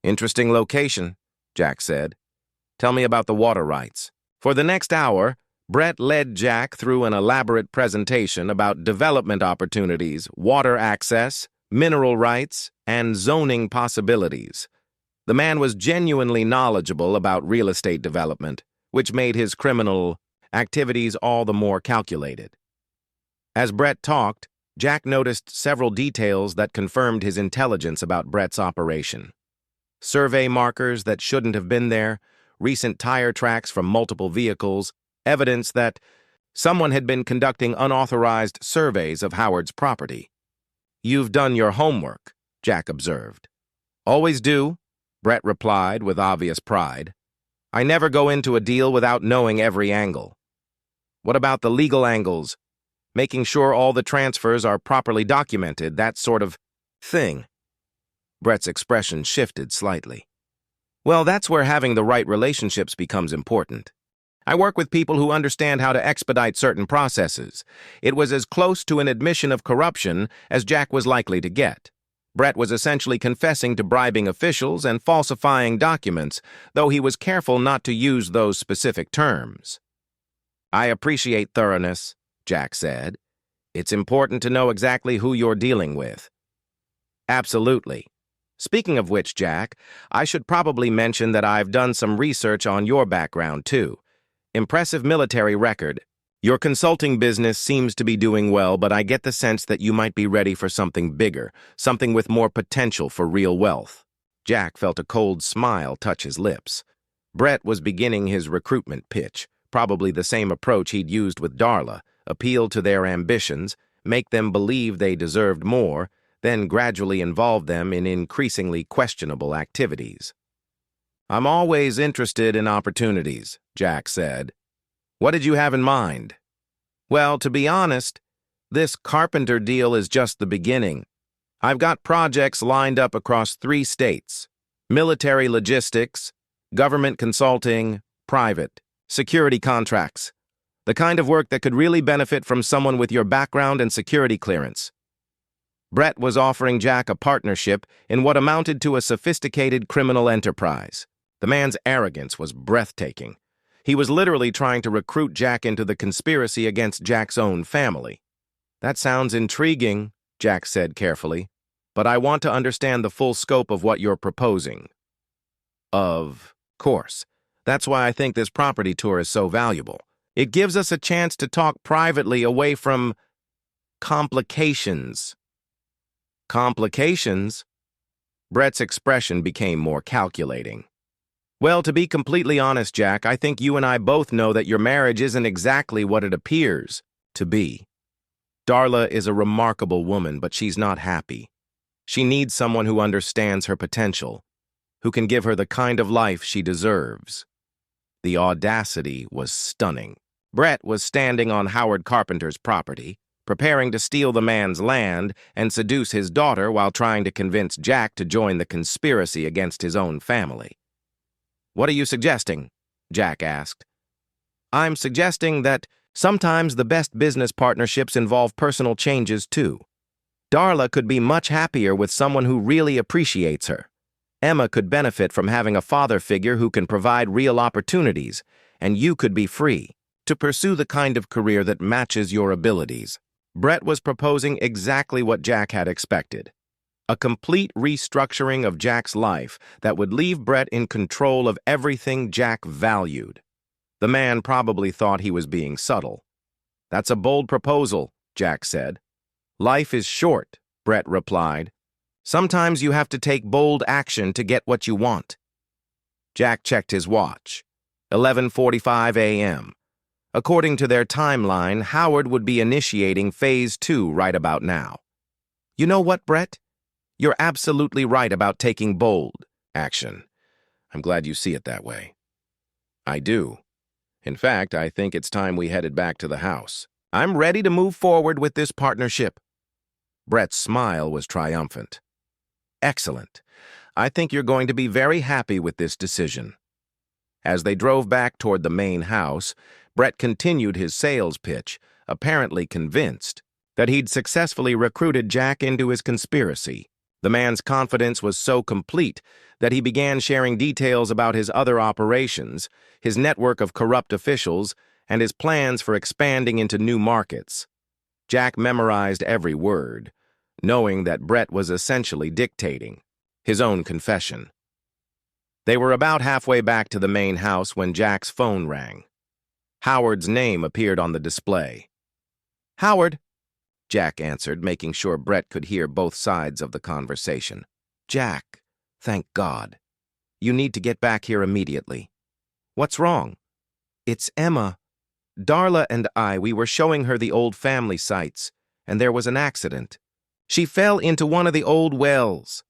"Interesting location," Jack said. "Tell me about the water rights." For the next hour, Brett led Jack through an elaborate presentation about development opportunities, water access, mineral rights, and zoning possibilities. The man was genuinely knowledgeable about real estate development, which made his criminal activities all the more calculated. As Brett talked, Jack noticed several details that confirmed his intelligence about Brett's operation. Survey markers that shouldn't have been there, recent tire tracks from multiple vehicles, evidence that someone had been conducting unauthorized surveys of Howard's property. "You've done your homework," Jack observed. "Always do," Brett replied with obvious pride. "I never go into a deal without knowing every angle." "What about the legal angles? Making sure all the transfers are properly documented, that sort of thing?" Brett's expression shifted slightly. "Well, that's where having the right relationships becomes important. I work with people who understand how to expedite certain processes." It was as close to an admission of corruption as Jack was likely to get. Brett was essentially confessing to bribing officials and falsifying documents, though he was careful not to use those specific terms. "I appreciate thoroughness," Jack said. "It's important to know exactly who you're dealing with." "Absolutely. Speaking of which, Jack, I should probably mention that I've done some research on your background, too. Impressive military record. Your consulting business seems to be doing well, but I get the sense that you might be ready for something bigger, something with more potential for real wealth. Jack felt a cold smile touch his lips. Brett was beginning his recruitment pitch, probably the same approach he'd used with Darla: appeal to their ambitions, make them believe they deserved more, then gradually involve them in increasingly questionable activities. "I'm always interested in opportunities," Jack said. "What did you have in mind?" "Well, to be honest, this carpenter deal is just the beginning. I've got projects lined up across 3 states: military logistics, government consulting, private, security contracts. The kind of work that could really benefit from someone with your background and security clearance." Brett was offering Jack a partnership in what amounted to a sophisticated criminal enterprise. The man's arrogance was breathtaking. He was literally trying to recruit Jack into the conspiracy against Jack's own family. "That sounds intriguing," Jack said carefully, "but I want to understand the full scope of what you're proposing." "Of course. That's why I think this property tour is so valuable. It gives us a chance to talk privately away from complications." "Complications?" Brett's expression became more calculating. "Well, to be completely honest, Jack, I think you and I both know that your marriage isn't exactly what it appears to be. Darla is a remarkable woman, but she's not happy. She needs someone who understands her potential, who can give her the kind of life she deserves." The audacity was stunning. Brett was standing on Howard Carpenter's property, preparing to steal the man's land and seduce his daughter while trying to convince Jack to join the conspiracy against his own family. "What are you suggesting?" Jack asked. "I'm suggesting that sometimes the best business partnerships involve personal changes too. Darla could be much happier with someone who really appreciates her. Emma could benefit from having a father figure who can provide real opportunities, and you could be free to pursue the kind of career that matches your abilities." Brett was proposing exactly what Jack had expected: a complete restructuring of Jack's life that would leave Brett in control of everything Jack valued. The man probably thought he was being subtle. "That's a bold proposal," Jack said. "Life is short," Brett replied. "Sometimes you have to take bold action to get what you want." Jack checked his watch. 11:45 a.m. According to their timeline, Howard would be initiating Phase 2 right about now. "You know what, Brett? You're absolutely right about taking bold action." "I'm glad you see it that way." "I do. In fact, I think it's time we headed back to the house. I'm ready to move forward with this partnership." Brett's smile was triumphant. "Excellent. I think you're going to be very happy with this decision." As they drove back toward the main house, Brett continued his sales pitch, apparently convinced that he'd successfully recruited Jack into his conspiracy. The man's confidence was so complete that he began sharing details about his other operations, his network of corrupt officials, and his plans for expanding into new markets. Jack memorized every word, knowing that Brett was essentially dictating his own confession. They were about halfway back to the main house when Jack's phone rang. Howard's name appeared on the display. "Howard," Jack answered, making sure Brett could hear both sides of the conversation. "Jack, thank God. You need to get back here immediately." "What's wrong?" "It's Emma. Darla and we were showing her the old family sites, and there was an accident. She fell into one of the old wells."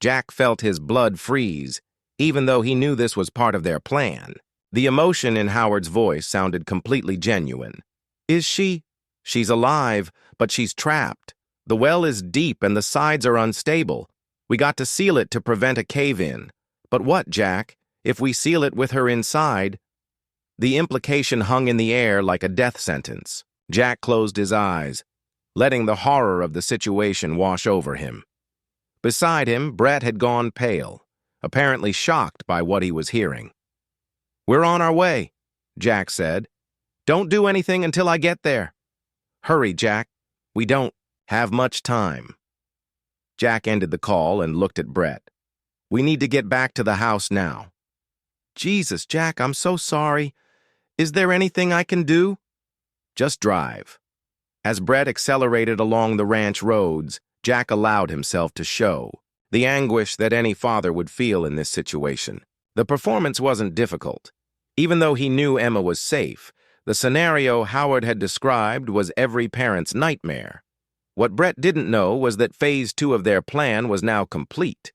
Jack felt his blood freeze, even though he knew this was part of their plan. The emotion in Howard's voice sounded completely genuine. "Is she?" "She's alive, but she's trapped. The well is deep and the sides are unstable. We got to seal it to prevent a cave-in. But what, Jack, if we seal it with her inside?" The implication hung in the air like a death sentence. Jack closed his eyes, letting the horror of the situation wash over him. Beside him, Brett had gone pale, apparently shocked by what he was hearing. "We're on our way," Jack said. "Don't do anything until I get there." "Hurry, Jack. We don't have much time." Jack ended the call and looked at Brett. "We need to get back to the house now." "Jesus, Jack, I'm so sorry. Is there anything I can do?" Just drive. As Brett accelerated along the ranch roads, Jack allowed himself to show the anguish that any father would feel in this situation. The performance wasn't difficult. Even though he knew Emma was safe, the scenario Howard had described was every parent's nightmare. What Brett didn't know was that Phase 2 of their plan was now complete.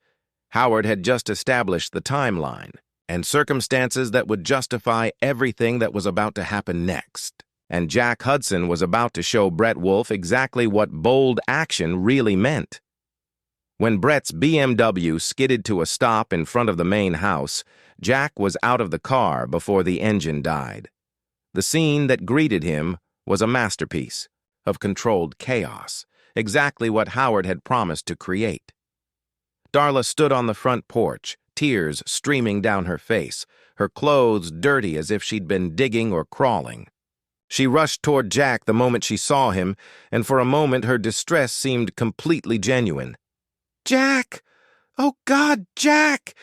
Howard had just established the timeline and circumstances that would justify everything that was about to happen next. And Jack Hudson was about to show Brett Wolfe exactly what bold action really meant. When Brett's BMW skidded to a stop in front of the main house, Jack was out of the car before the engine died. The scene that greeted him was a masterpiece of controlled chaos, exactly what Howard had promised to create. Darla stood on the front porch, tears streaming down her face, her clothes dirty as if she'd been digging or crawling. She rushed toward Jack the moment she saw him, and for a moment her distress seemed completely genuine. "Jack! Oh God, Jack!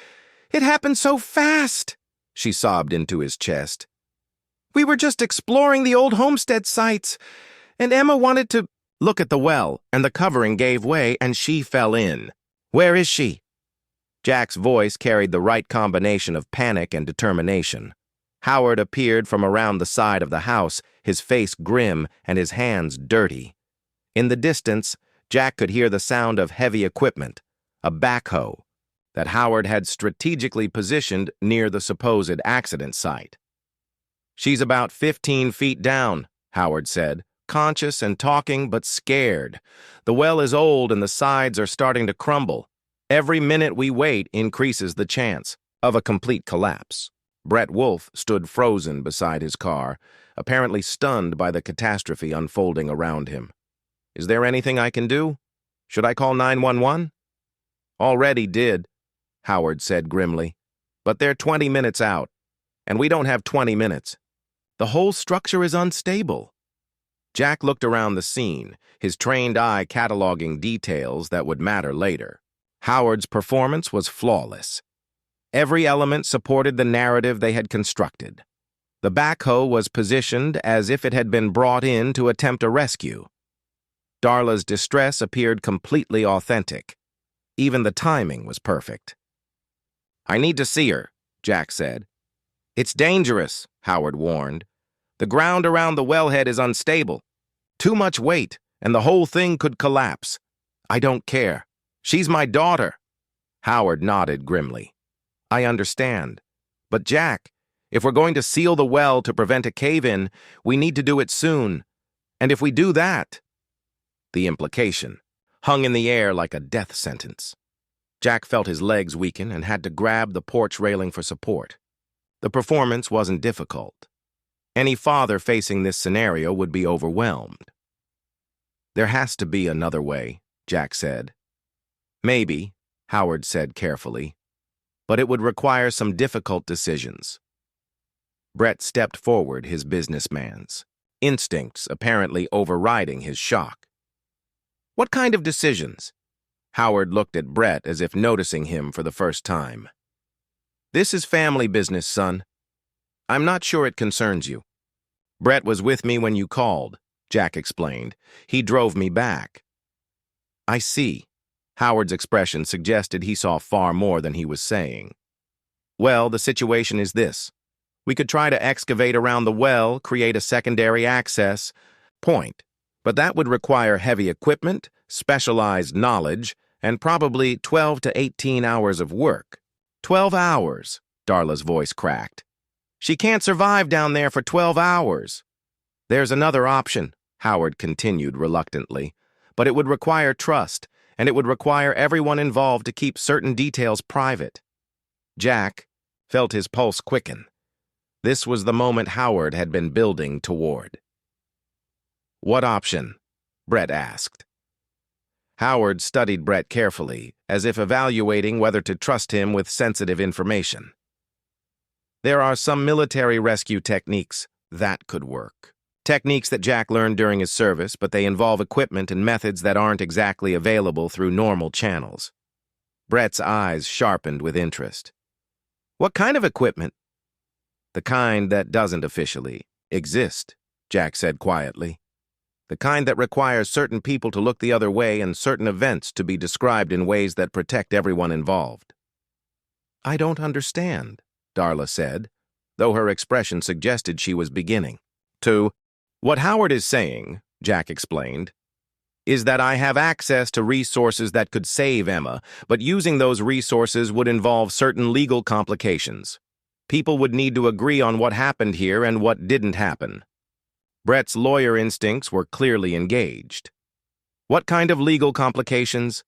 It happened so fast!" she sobbed into his chest. "We were just exploring the old homestead sites, and Emma wanted to look at the well, and the covering gave way, and she fell in. Where is she?" Jack's voice carried the right combination of panic and determination. Howard appeared from around the side of the house, his face grim and his hands dirty. In the distance, Jack could hear the sound of heavy equipment, a backhoe, that Howard had strategically positioned near the supposed accident site. "She's about 15 feet down," Howard said, conscious and talking but scared. "The well is old and the sides are starting to crumble. Every minute we wait increases the chance of a complete collapse." Brett Wolfe stood frozen beside his car, apparently stunned by the catastrophe unfolding around him. "Is there anything I can do? Should I call 911? "Already did," Howard said grimly. "But they're 20 minutes out, and we don't have 20 minutes. The whole structure is unstable." Jack looked around the scene, his trained eye cataloging details that would matter later. Howard's performance was flawless. Every element supported the narrative they had constructed. The backhoe was positioned as if it had been brought in to attempt a rescue. Darla's distress appeared completely authentic. Even the timing was perfect. "I need to see her," Jack said. "It's dangerous," Howard warned. "The ground around the wellhead is unstable. Too much weight, and the whole thing could collapse. I don't care. She's my daughter." Howard nodded grimly. "I understand. But Jack, if we're going to seal the well to prevent a cave-in, we need to do it soon. And if we do that..." The implication hung in the air like a death sentence. Jack felt his legs weaken and had to grab the porch railing for support. The performance wasn't difficult. Any father facing this scenario would be overwhelmed. "There has to be another way," Jack said. "Maybe," Howard said carefully, "but it would require some difficult decisions." Brett stepped forward, his businessman's instincts apparently overriding his shock. "What kind of decisions?" Howard looked at Brett as if noticing him for the first time. "This is family business, son. I'm not sure it concerns you. Brett was with me when you called," Jack explained. "He drove me back." "I see." Howard's expression suggested he saw far more than he was saying. "Well, the situation is this. We could try to excavate around the well, create a secondary access point, but that would require heavy equipment, specialized knowledge, and probably 12 to 18 hours of work." 12 hours, Darla's voice cracked. "She can't survive down there for 12 hours. "There's another option," Howard continued reluctantly, "but it would require trust, and it would require everyone involved to keep certain details private." Jack felt his pulse quicken. This was the moment Howard had been building toward. "What option?" Brett asked. Howard studied Brett carefully, as if evaluating whether to trust him with sensitive information. "There are some military rescue techniques that could work. Techniques that Jack learned during his service, but they involve equipment and methods that aren't exactly available through normal channels." Brett's eyes sharpened with interest. "What kind of equipment?" "The kind that doesn't officially exist," Jack said quietly. The kind that requires certain people to look the other way and certain events to be described in ways that protect everyone involved. I don't understand, Darla said, though her expression suggested she was beginning. What Howard is saying, Jack explained, is that I have access to resources that could save Emma, but using those resources would involve certain legal complications. People would need to agree on what happened here and what didn't happen. Brett's lawyer instincts were clearly engaged. What kind of legal complications?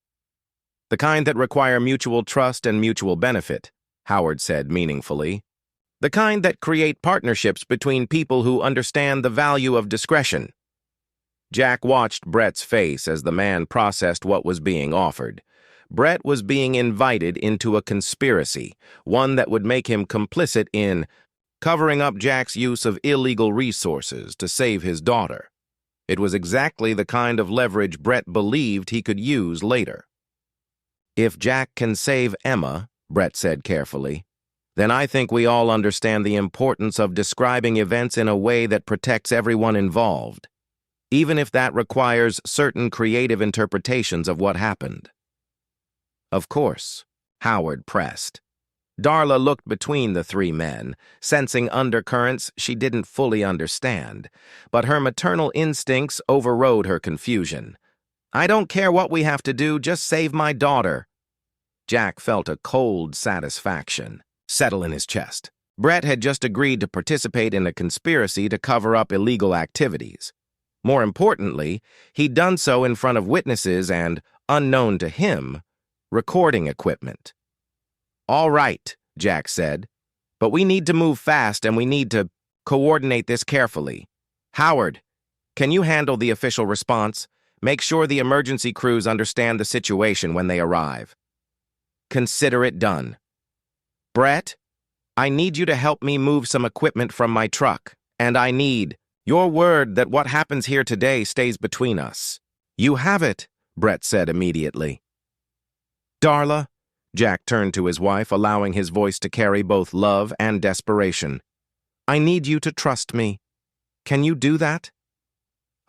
The kind that require mutual trust and mutual benefit, Howard said meaningfully. The kind that create partnerships between people who understand the value of discretion. Jack watched Brett's face as the man processed what was being offered. Brett was being invited into a conspiracy, one that would make him complicit in covering up Jack's use of illegal resources to save his daughter. It was exactly the kind of leverage Brett believed he could use later. If Jack can save Emma, Brett said carefully, then I think we all understand the importance of describing events in a way that protects everyone involved, even if that requires certain creative interpretations of what happened. Of course, Howard pressed. Darla looked between the three men, sensing undercurrents she didn't fully understand, but her maternal instincts overrode her confusion. I don't care what we have to do, just save my daughter. Jack felt a cold satisfaction settle in his chest. Brett had just agreed to participate in a conspiracy to cover up illegal activities. More importantly, he'd done so in front of witnesses and, unknown to him, recording equipment. All right, Jack said, but we need to move fast and we need to coordinate this carefully. Howard, can you handle the official response? Make sure the emergency crews understand the situation when they arrive. Consider it done. Brett, I need you to help me move some equipment from my truck, and I need your word that what happens here today stays between us. You have it, Brett said immediately. Darla, Jack turned to his wife, allowing his voice to carry both love and desperation. I need you to trust me. Can you do that?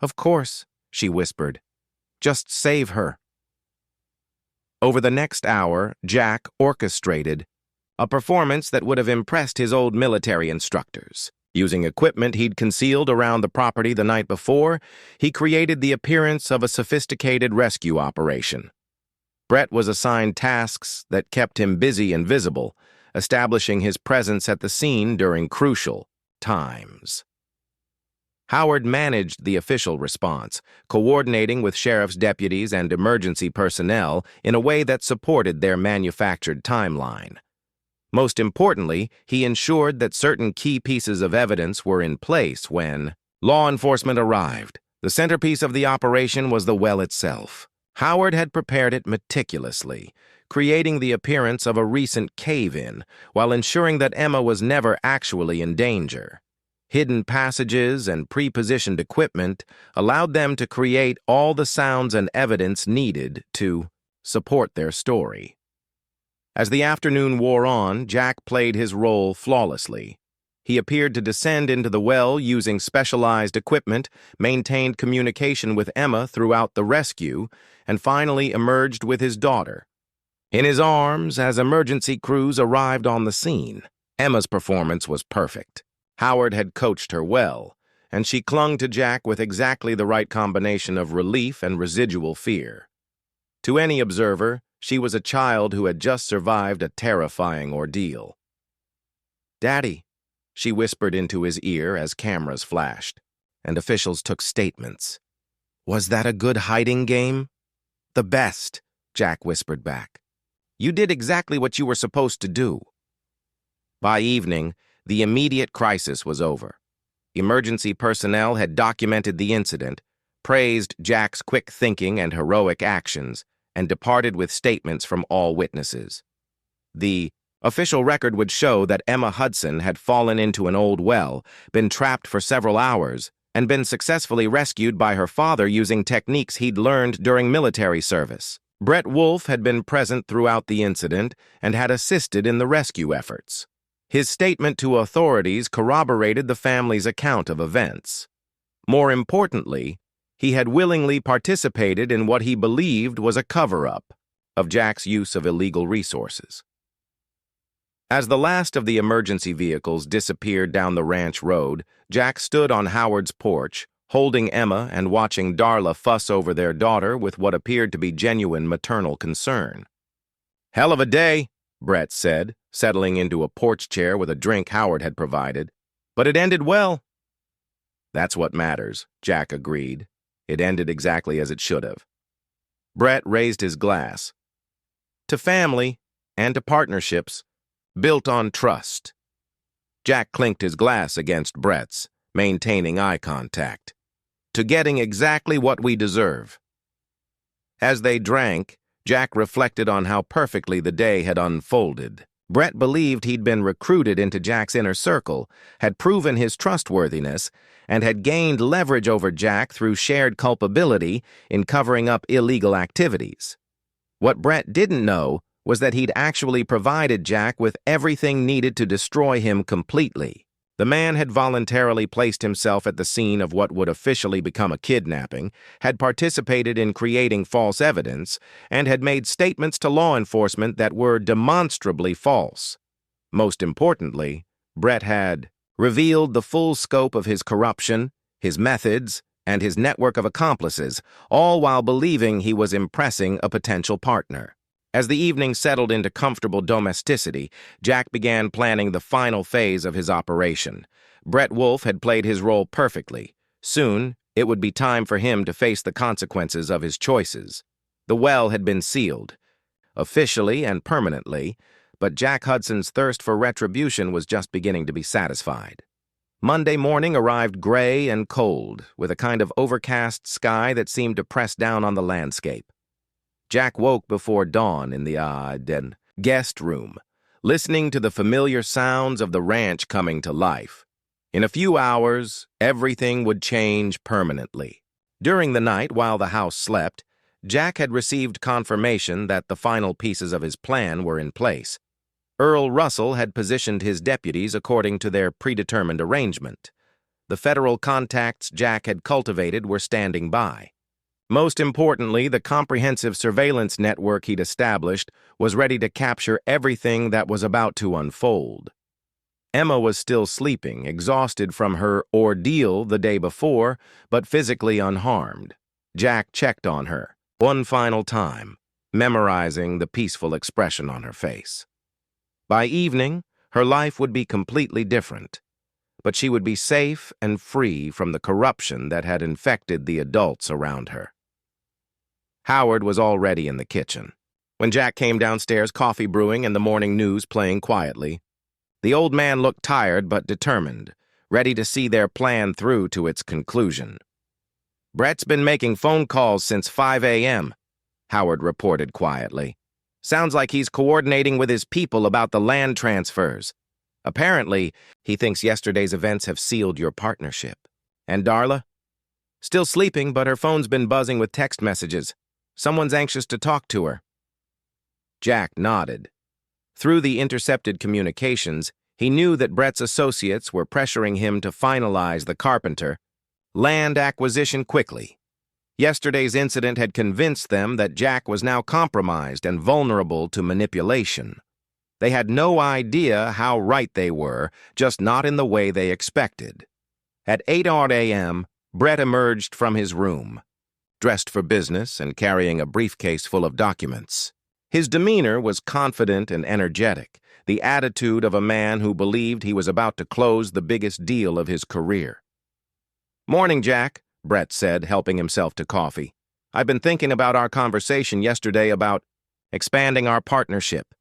Of course, she whispered. Just save her. Over the next hour, Jack orchestrated a performance that would have impressed his old military instructors. Using equipment he'd concealed around the property the night before, he created the appearance of a sophisticated rescue operation. Brett was assigned tasks that kept him busy and visible, establishing his presence at the scene during crucial times. Howard managed the official response, coordinating with sheriff's deputies and emergency personnel in a way that supported their manufactured timeline. Most importantly, he ensured that certain key pieces of evidence were in place when law enforcement arrived. The centerpiece of the operation was the well itself. Howard had prepared it meticulously, creating the appearance of a recent cave-in, while ensuring that Emma was never actually in danger. Hidden passages and pre-positioned equipment allowed them to create all the sounds and evidence needed to support their story. As the afternoon wore on, Jack played his role flawlessly. He appeared to descend into the well using specialized equipment, maintained communication with Emma throughout the rescue, and finally emerged with his daughter. In his arms, as emergency crews arrived on the scene, Emma's performance was perfect. Howard had coached her well, and she clung to Jack with exactly the right combination of relief and residual fear. To any observer, she was a child who had just survived a terrifying ordeal. Daddy, she whispered into his ear as cameras flashed, and officials took statements. Was that a good hiding game? The best, Jack whispered back. You did exactly what you were supposed to do. By evening, the immediate crisis was over. Emergency personnel had documented the incident, praised Jack's quick thinking and heroic actions, and departed with statements from all witnesses. The official record would show that Emma Hudson had fallen into an old well, been trapped for several hours, and been successfully rescued by her father using techniques he'd learned during military service. Brett Wolfe had been present throughout the incident and had assisted in the rescue efforts. His statement to authorities corroborated the family's account of events. More importantly, he had willingly participated in what he believed was a cover-up of Jack's use of illegal resources. As the last of the emergency vehicles disappeared down the ranch road, Jack stood on Howard's porch, holding Emma and watching Darla fuss over their daughter with what appeared to be genuine maternal concern. "Hell of a day," Brett said, settling into a porch chair with a drink Howard had provided. "But it ended well." "That's what matters," Jack agreed. "It ended exactly as it should have." Brett raised his glass. "To family and to partnerships built on trust." Jack clinked his glass against Brett's, maintaining eye contact. "To getting exactly what we deserve." As they drank, Jack reflected on how perfectly the day had unfolded. Brett believed he'd been recruited into Jack's inner circle, had proven his trustworthiness, and had gained leverage over Jack through shared culpability in covering up illegal activities. What Brett didn't know was that he'd actually provided Jack with everything needed to destroy him completely. The man had voluntarily placed himself at the scene of what would officially become a kidnapping, had participated in creating false evidence, and had made statements to law enforcement that were demonstrably false. Most importantly, Brett had revealed the full scope of his corruption, his methods, and his network of accomplices, all while believing he was impressing a potential partner. As the evening settled into comfortable domesticity, Jack began planning the final phase of his operation. Brett Wolfe had played his role perfectly. Soon, it would be time for him to face the consequences of his choices. The well had been sealed, officially and permanently, but Jack Hudson's thirst for retribution was just beginning to be satisfied. Monday morning arrived gray and cold, with a kind of overcast sky that seemed to press down on the landscape. Jack woke before dawn in the guest room, listening to the familiar sounds of the ranch coming to life. In a few hours, everything would change permanently. During the night, while the house slept, Jack had received confirmation that the final pieces of his plan were in place. Earl Russell had positioned his deputies according to their predetermined arrangement. The federal contacts Jack had cultivated were standing by. Most importantly, the comprehensive surveillance network he'd established was ready to capture everything that was about to unfold. Emma was still sleeping, exhausted from her ordeal the day before, but physically unharmed. Jack checked on her one final time, memorizing the peaceful expression on her face. By evening, her life would be completely different, but she would be safe and free from the corruption that had infected the adults around her. Howard was already in the kitchen. When Jack came downstairs, coffee brewing and the morning news playing quietly. The old man looked tired but determined, ready to see their plan through to its conclusion. "Brett's been making phone calls since 5 a.m., Howard reported quietly. "Sounds like he's coordinating with his people about the land transfers. Apparently, he thinks yesterday's events have sealed your partnership. And Darla? Still sleeping, but her phone's been buzzing with text messages. Someone's anxious to talk to her." Jack nodded. Through the intercepted communications, he knew that Brett's associates were pressuring him to finalize the Carpenter land acquisition quickly. Yesterday's incident had convinced them that Jack was now compromised and vulnerable to manipulation. They had no idea how right they were, just not in the way they expected. At 8 a.m., Brett emerged from his room, dressed for business and carrying a briefcase full of documents. His demeanor was confident and energetic, the attitude of a man who believed he was about to close the biggest deal of his career. "Morning, Jack," Brett said, helping himself to coffee. "I've been thinking about our conversation yesterday about expanding our partnership.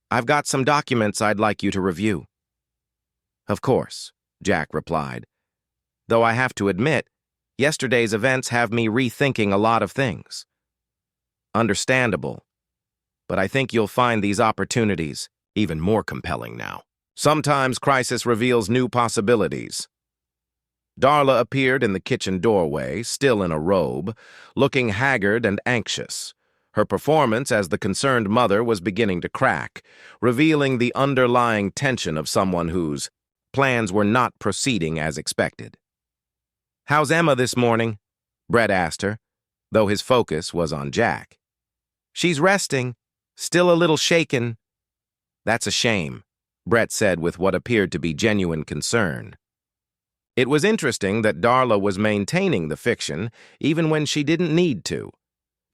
I've got some documents I'd like you to review." "Of course," Jack replied. "Though I have to admit, yesterday's events have me rethinking a lot of things." "Understandable. But I think you'll find these opportunities even more compelling now. Sometimes crisis reveals new possibilities." Darla appeared in the kitchen doorway, still in a robe, looking haggard and anxious. Her performance as the concerned mother was beginning to crack, revealing the underlying tension of someone whose plans were not proceeding as expected. "How's Emma this morning?" Brett asked her, though his focus was on Jack. "She's resting, still a little shaken." "That's a shame," Brett said with what appeared to be genuine concern. It was interesting that Darla was maintaining the fiction even when she didn't need to.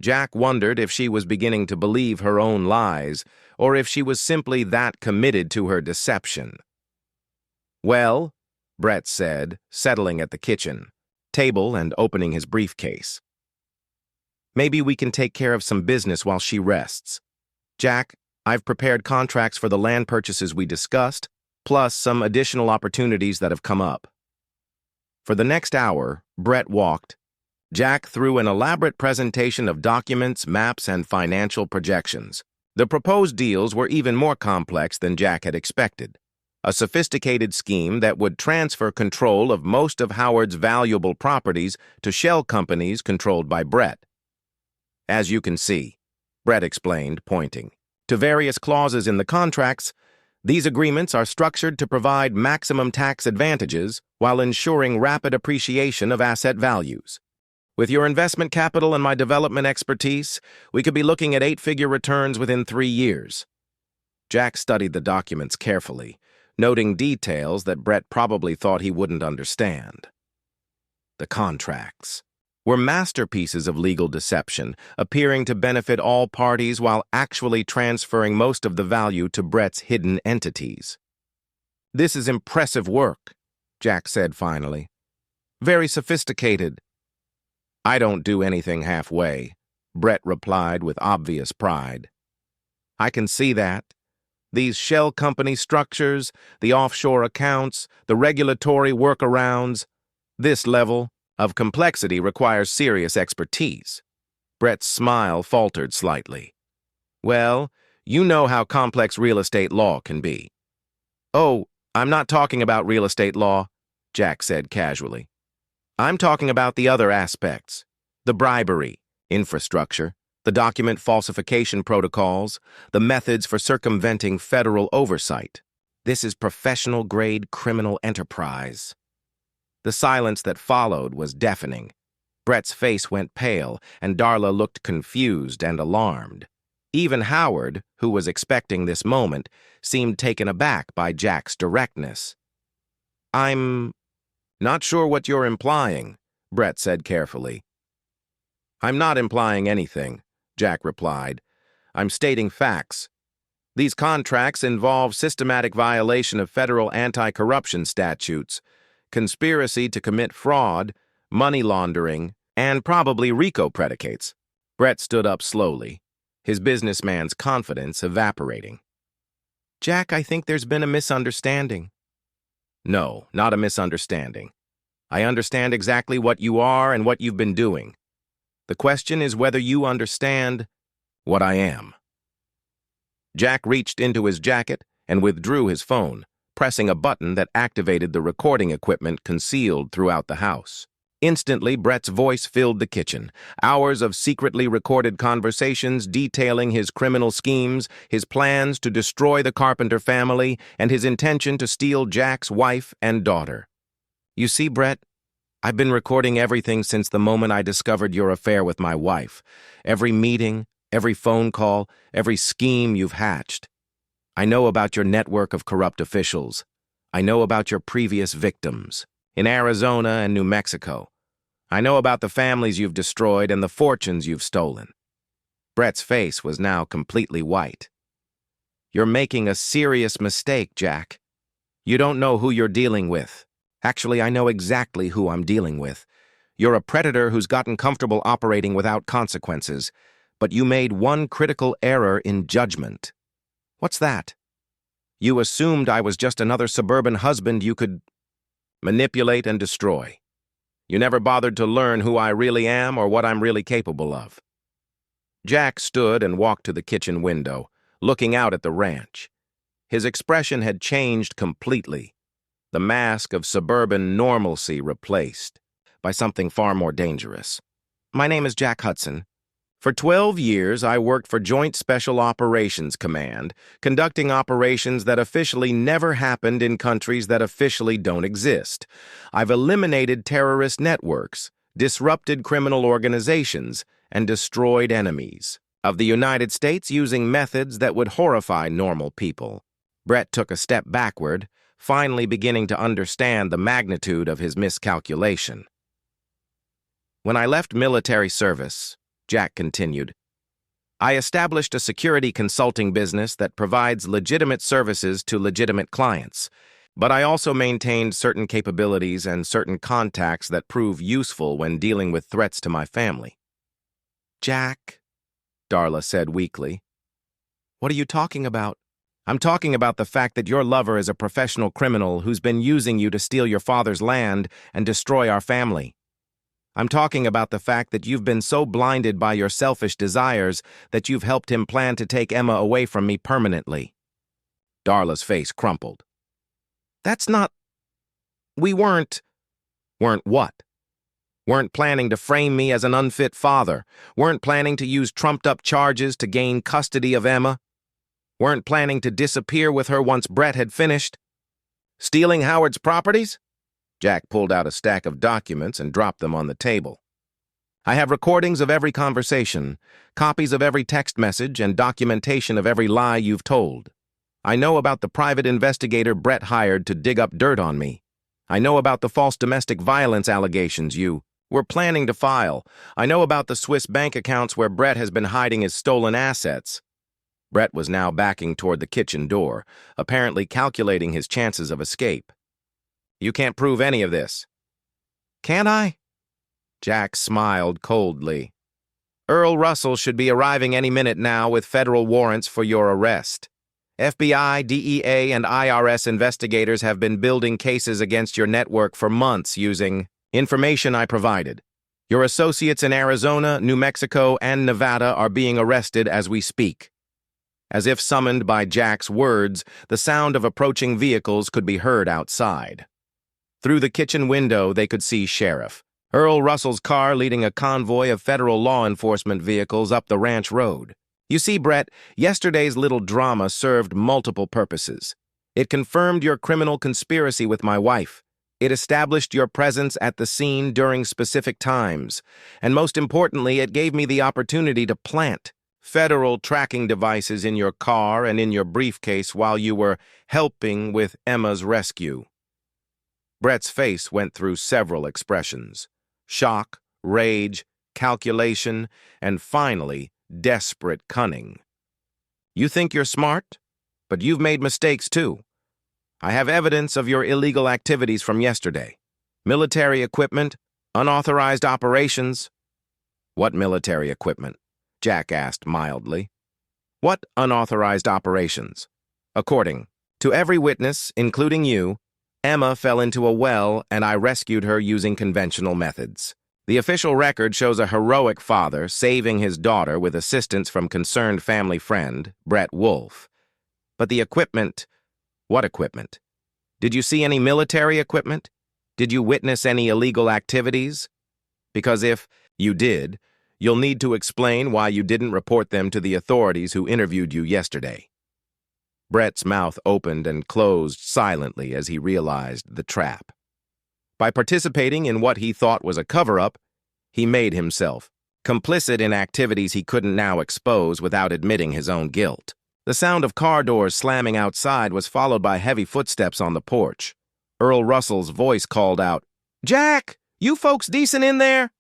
Jack wondered if she was beginning to believe her own lies, or if she was simply that committed to her deception. "Well," Brett said, settling at the kitchen table and opening his briefcase, "maybe we can take care of some business while she rests. Jack, I've prepared contracts for the land purchases we discussed, plus some additional opportunities that have come up." For the next hour, Brett walked, Jack through an elaborate presentation of documents, maps, and financial projections. The proposed deals were even more complex than Jack had expected. A sophisticated scheme that would transfer control of most of Howard's valuable properties to shell companies controlled by Brett. "As you can see," Brett explained, pointing to various clauses in the contracts, "these agreements are structured to provide maximum tax advantages while ensuring rapid appreciation of asset values. With your investment capital and my development expertise, we could be looking at 8-figure returns within 3 years." Jack studied the documents carefully, noting details that Brett probably thought he wouldn't understand. The contracts were masterpieces of legal deception, appearing to benefit all parties while actually transferring most of the value to Brett's hidden entities. "This is impressive work," Jack said finally. "Very sophisticated." "I don't do anything halfway," Brett replied with obvious pride. "I can see that. These shell company structures, the offshore accounts, the regulatory workarounds, this level of complexity requires serious expertise." Brett's smile faltered slightly. "Well, you know how complex real estate law can be." "Oh, I'm not talking about real estate law," Jack said casually. "I'm talking about the other aspects. The bribery, infrastructure, the document falsification protocols, the methods for circumventing federal oversight. This is professional-grade criminal enterprise." The silence that followed was deafening. Brett's face went pale, and Darla looked confused and alarmed. Even Howard, who was expecting this moment, seemed taken aback by Jack's directness. "I'm not sure what you're implying," Brett said carefully. "I'm not implying anything," Jack replied. "I'm stating facts. These contracts involve systematic violation of federal anti-corruption statutes, conspiracy to commit fraud, money laundering, and probably RICO predicates." Brett stood up slowly, his businessman's confidence evaporating. "Jack, I think there's been a misunderstanding." "No, not a misunderstanding. I understand exactly what you are and what you've been doing. The question is whether you understand what I am." Jack reached into his jacket and withdrew his phone, pressing a button that activated the recording equipment concealed throughout the house. Instantly, Brett's voice filled the kitchen. Hours of secretly recorded conversations detailing his criminal schemes, his plans to destroy the Carpenter family, and his intention to steal Jack's wife and daughter. "You see, Brett, I've been recording everything since the moment I discovered your affair with my wife. Every meeting, every phone call, every scheme you've hatched. I know about your network of corrupt officials. I know about your previous victims in Arizona and New Mexico. I know about the families you've destroyed and the fortunes you've stolen." Brett's face was now completely white. "You're making a serious mistake, Jack. You don't know who you're dealing with. Actually, I know exactly who I'm dealing with. You're a predator who's gotten comfortable operating without consequences, but you made one critical error in judgment." "What's that?" "You assumed I was just another suburban husband you could manipulate and destroy. You never bothered to learn who I really am or what I'm really capable of." Jack stood and walked to the kitchen window, looking out at the ranch. His expression had changed completely, the mask of suburban normalcy replaced by something far more dangerous. "My name is Jack Hudson. For 12 years, I worked for Joint Special Operations Command, conducting operations that officially never happened in countries that officially don't exist. I've eliminated terrorist networks, disrupted criminal organizations, and destroyed enemies of the United States using methods that would horrify normal people. Brett took a step backward, finally beginning to understand the magnitude of his miscalculation. When I left military service, Jack continued, I established a security consulting business that provides legitimate services to legitimate clients, but I also maintained certain capabilities and certain contacts that prove useful when dealing with threats to my family. Jack, Darla said weakly, what are you talking about? I'm talking about the fact that your lover is a professional criminal who's been using you to steal your father's land and destroy our family. I'm talking about the fact that you've been so blinded by your selfish desires that you've helped him plan to take Emma away from me permanently. Darla's face crumpled. That's not... We weren't... Weren't what? Weren't planning to frame me as an unfit father. Weren't planning to use trumped-up charges to gain custody of Emma. Weren't planning to disappear with her once Brett had finished. Stealing Howard's properties? Jack pulled out a stack of documents and dropped them on the table. I have recordings of every conversation, copies of every text message, and documentation of every lie you've told. I know about the private investigator Brett hired to dig up dirt on me. I know about the false domestic violence allegations you were planning to file. I know about the Swiss bank accounts where Brett has been hiding his stolen assets. Brett was now backing toward the kitchen door, apparently calculating his chances of escape. You can't prove any of this. Can't I? Jack smiled coldly. Earl Russell should be arriving any minute now with federal warrants for your arrest. FBI, DEA, and IRS investigators have been building cases against your network for months using information I provided. Your associates in Arizona, New Mexico, and Nevada are being arrested as we speak. As if summoned by Jack's words, the sound of approaching vehicles could be heard outside. Through the kitchen window, they could see Sheriff Earl Russell's car leading a convoy of federal law enforcement vehicles up the ranch road. You see, Brett, yesterday's little drama served multiple purposes. It confirmed your criminal conspiracy with my wife. It established your presence at the scene during specific times. And most importantly, it gave me the opportunity to plant federal tracking devices in your car and in your briefcase while you were helping with Emma's rescue. Brett's face went through several expressions: shock, rage, calculation, and finally, desperate cunning. You think you're smart, but you've made mistakes too. I have evidence of your illegal activities from yesterday. Military equipment, unauthorized operations. What military equipment? Jack asked mildly. What unauthorized operations? According to every witness, including you, Emma fell into a well and I rescued her using conventional methods. The official record shows a heroic father saving his daughter with assistance from concerned family friend, Brett Wolfe. But the equipment... What equipment? Did you see any military equipment? Did you witness any illegal activities? Because if you did, you'll need to explain why you didn't report them to the authorities who interviewed you yesterday. Brett's mouth opened and closed silently as he realized the trap. By participating in what he thought was a cover-up, he made himself complicit in activities he couldn't now expose without admitting his own guilt. The sound of car doors slamming outside was followed by heavy footsteps on the porch. Earl Russell's voice called out, "Jack, you folks decent in there?"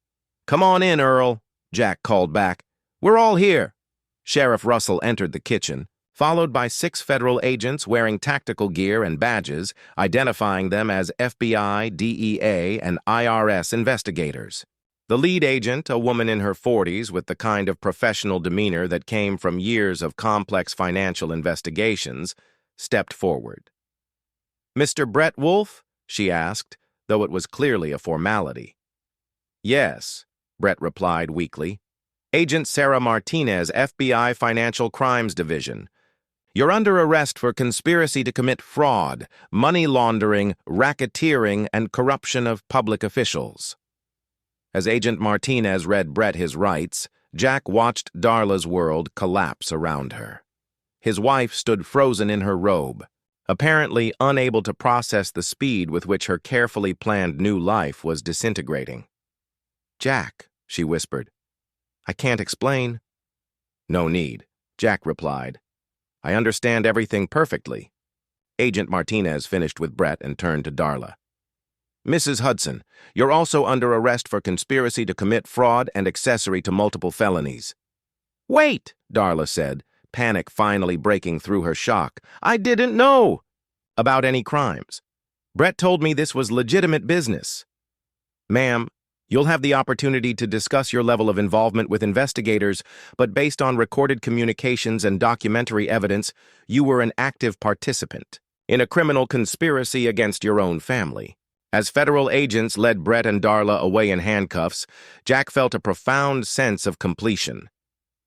"Come on in, Earl," Jack called back. "We're all here." Sheriff Russell entered the kitchen, followed by 6 federal agents wearing tactical gear and badges, identifying them as FBI, DEA, and IRS investigators. The lead agent, a woman in her 40s with the kind of professional demeanor that came from years of complex financial investigations, stepped forward. "Mr. Brett Wolfe?" she asked, though it was clearly a formality. "Yes," Brett replied weakly. "Agent Sarah Martinez, FBI Financial Crimes Division. You're under arrest for conspiracy to commit fraud, money laundering, racketeering, and corruption of public officials." As Agent Martinez read Brett his rights, Jack watched Darla's world collapse around her. His wife stood frozen in her robe, apparently unable to process the speed with which her carefully planned new life was disintegrating. "Jack," she whispered, "I can't explain." "No need," Jack replied. "I understand everything perfectly." Agent Martinez finished with Brett and turned to Darla. "Mrs. Hudson, you're also under arrest for conspiracy to commit fraud and accessory to multiple felonies." "Wait," Darla said, panic finally breaking through her shock. "I didn't know." "About any crimes. Brett told me this was legitimate business." "Ma'am, you'll have the opportunity to discuss your level of involvement with investigators, but based on recorded communications and documentary evidence, you were an active participant in a criminal conspiracy against your own family." As federal agents led Brett and Darla away in handcuffs, Jack felt a profound sense of completion.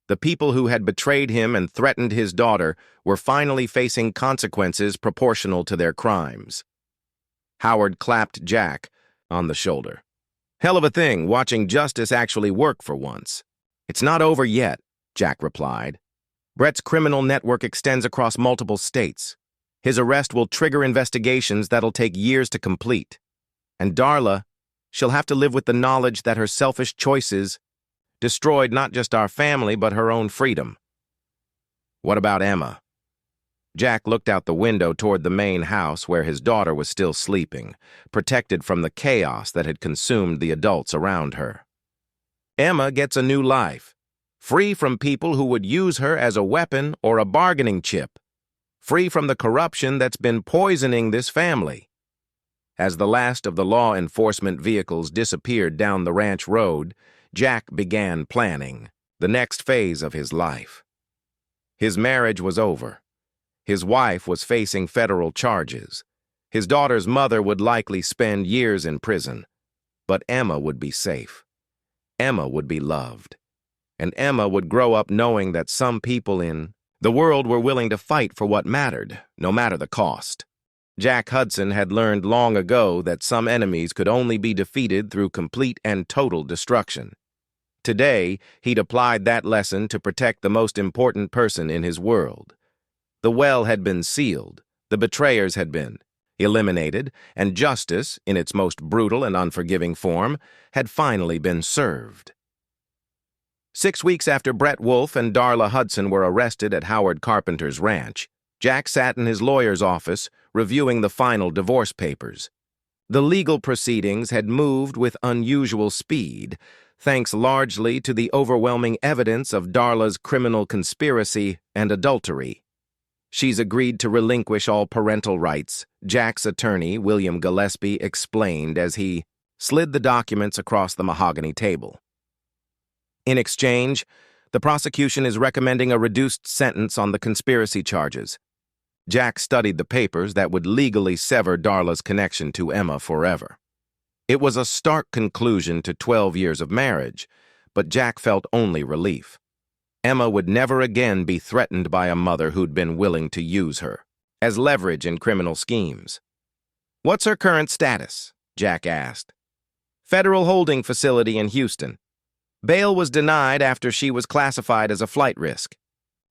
The people who had betrayed him and threatened his daughter were finally facing consequences proportional to their crimes. Howard clapped Jack on the shoulder. "Hell of a thing, watching justice actually work for once." "It's not over yet," Jack replied. "Brett's criminal network extends across multiple states. His arrest will trigger investigations that'll take years to complete. And Darla, she'll have to live with the knowledge that her selfish choices destroyed not just our family, but her own freedom." "What about Emma?" Jack looked out the window toward the main house where his daughter was still sleeping, protected from the chaos that had consumed the adults around her. "Emma gets a new life, free from people who would use her as a weapon or a bargaining chip, free from the corruption that's been poisoning this family." As the last of the law enforcement vehicles disappeared down the ranch road, Jack began planning the next phase of his life. His marriage was over. His wife was facing federal charges. His daughter's mother would likely spend years in prison. But Emma would be safe. Emma would be loved. And Emma would grow up knowing that some people in the world were willing to fight for what mattered, no matter the cost. Jack Hudson had learned long ago that some enemies could only be defeated through complete and total destruction. Today, he'd applied that lesson to protect the most important person in his world. The well had been sealed, the betrayers had been eliminated, and justice, in its most brutal and unforgiving form, had finally been served. 6 weeks after Brett Wolfe and Darla Hudson were arrested at Howard Carpenter's ranch, Jack sat in his lawyer's office, reviewing the final divorce papers. The legal proceedings had moved with unusual speed, thanks largely to the overwhelming evidence of Darla's criminal conspiracy and adultery. "She's agreed to relinquish all parental rights," Jack's attorney, William Gillespie, explained as he slid the documents across the mahogany table. "In exchange, the prosecution is recommending a reduced sentence on the conspiracy charges." Jack studied the papers that would legally sever Darla's connection to Emma forever. It was a stark conclusion to 12 years of marriage, but Jack felt only relief. Emma would never again be threatened by a mother who'd been willing to use her as leverage in criminal schemes. "What's her current status?" Jack asked. "Federal holding facility in Houston. Bail was denied after she was classified as a flight risk.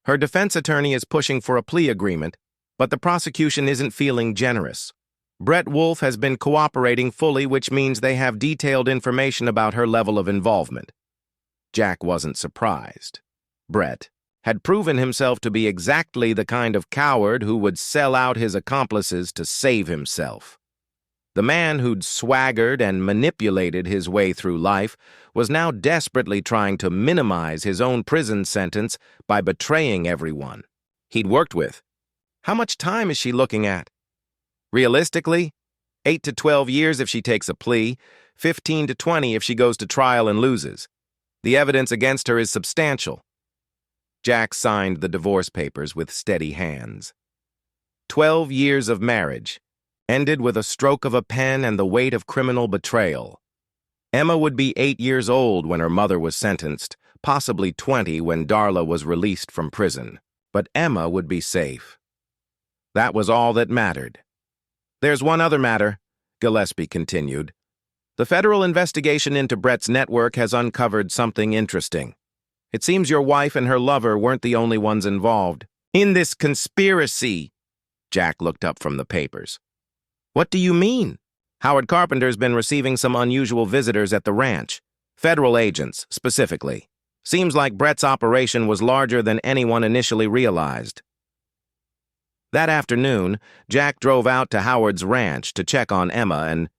Her defense attorney is pushing for a plea agreement, but the prosecution isn't feeling generous. Brett Wolfe has been cooperating fully, which means they have detailed information about her level of involvement." Jack wasn't surprised. Brett had proven himself to be exactly the kind of coward who would sell out his accomplices to save himself. The man who'd swaggered and manipulated his way through life was now desperately trying to minimize his own prison sentence by betraying everyone he'd worked with. "How much time is she looking at?" "Realistically, 8 to 12 years if she takes a plea, 15 to 20 if she goes to trial and loses. The evidence against her is substantial." Jack signed the divorce papers with steady hands. 12 years of marriage ended with a stroke of a pen and the weight of criminal betrayal. Emma would be 8 years old when her mother was sentenced, possibly 20 when Darla was released from prison. But Emma would be safe. That was all that mattered. "There's one other matter," Gillespie continued. "The federal investigation into Brett's network has uncovered something interesting." It seems your wife and her lover weren't the only ones involved in this conspiracy. Jack looked up from the papers. What do you mean? Howard Carpenter's been receiving some unusual visitors at the ranch. Federal agents, specifically. Seems like Brett's operation was larger than anyone initially realized. That afternoon, Jack drove out to Howard's ranch to check on Emma and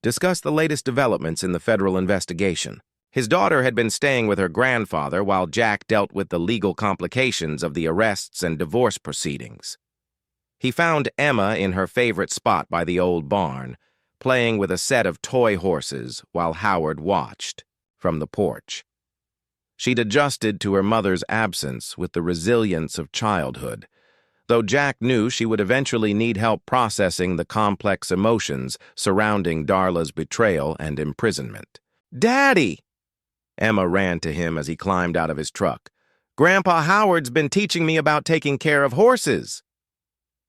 discuss the latest developments in the federal investigation. His daughter had been staying with her grandfather while Jack dealt with the legal complications of the arrests and divorce proceedings. He found Emma in her favorite spot by the old barn, playing with a set of toy horses while Howard watched from the porch. She'd adjusted to her mother's absence with the resilience of childhood, though Jack knew she would eventually need help processing the complex emotions surrounding Darla's betrayal and imprisonment. "Daddy!" Emma ran to him as he climbed out of his truck. "Grandpa Howard's been teaching me about taking care of horses."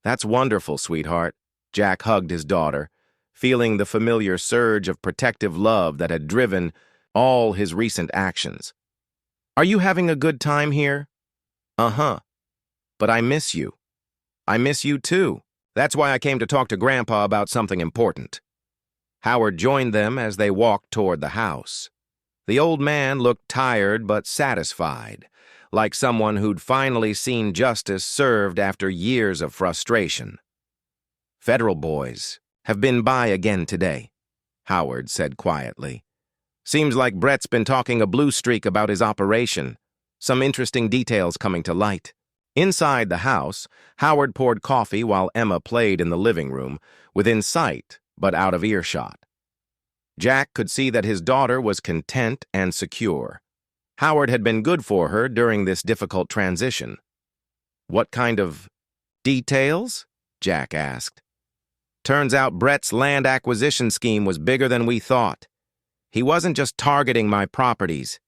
"That's wonderful, sweetheart." Jack hugged his daughter, feeling the familiar surge of protective love that had driven all his recent actions. "Are you having a good time here?" "Uh-huh. But I miss you." "I miss you too. That's why I came to talk to Grandpa about something important." Howard joined them as they walked toward the house. The old man looked tired but satisfied, like someone who'd finally seen justice served after years of frustration. "Federal boys have been by again today," Howard said quietly. "Seems like Brett's been talking a blue streak about his operation. Some interesting details coming to light." Inside the house, Howard poured coffee while Emma played in the living room, within sight but out of earshot. Jack could see that his daughter was content and secure. Howard had been good for her during this difficult transition. "What kind of details?" Jack asked. "Turns out Brett's land acquisition scheme was bigger than we thought. He wasn't just targeting my properties.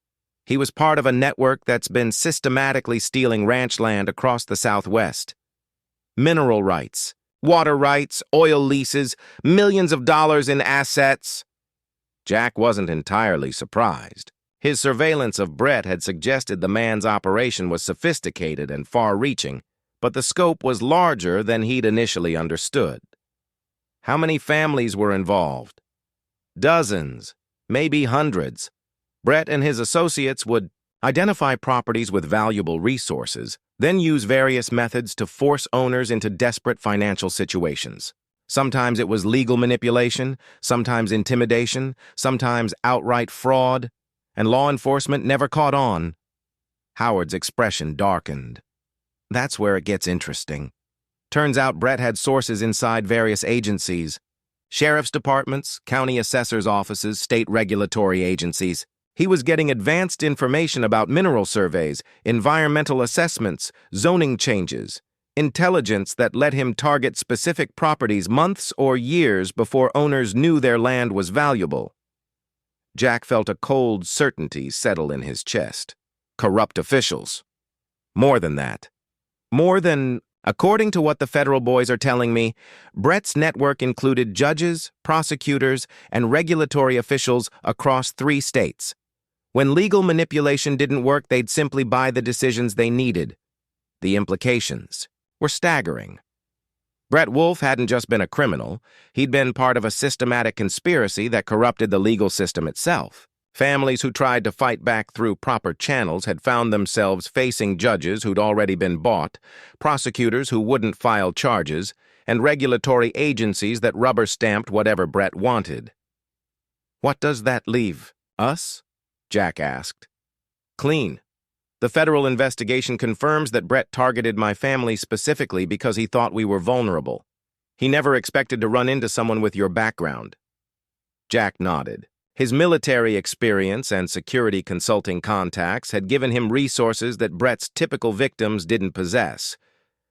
He was part of a network that's been systematically stealing ranch land across the Southwest. Mineral rights, water rights, oil leases, millions of dollars in assets." Jack wasn't entirely surprised. His surveillance of Brett had suggested the man's operation was sophisticated and far-reaching, but the scope was larger than he'd initially understood. How many families were involved? Dozens, maybe hundreds. Brett and his associates would identify properties with valuable resources, then use various methods to force owners into desperate financial situations. Sometimes it was legal manipulation, sometimes intimidation, sometimes outright fraud, and law enforcement never caught on. Howard's expression darkened. "That's where it gets interesting. Turns out Brett had sources inside various agencies. Sheriff's departments, county assessors' offices, state regulatory agencies. He was getting advanced information about mineral surveys, environmental assessments, zoning changes, intelligence that let him target specific properties months or years before owners knew their land was valuable." Jack felt a cold certainty settle in his chest. Corrupt officials. More than that. According to what the federal boys are telling me, Brett's network included judges, prosecutors, and regulatory officials across 3 states. When legal manipulation didn't work, they'd simply buy the decisions they needed. The implications were staggering. Brett Wolfe hadn't just been a criminal, he'd been part of a systematic conspiracy that corrupted the legal system itself. Families who tried to fight back through proper channels had found themselves facing judges who'd already been bought, prosecutors who wouldn't file charges, and regulatory agencies that rubber-stamped whatever Brett wanted. "What does that leave us?" Jack asked. "Clean. The federal investigation confirms that Brett targeted my family specifically because he thought we were vulnerable. He never expected to run into someone with your background." Jack nodded. His military experience and security consulting contacts had given him resources that Brett's typical victims didn't possess.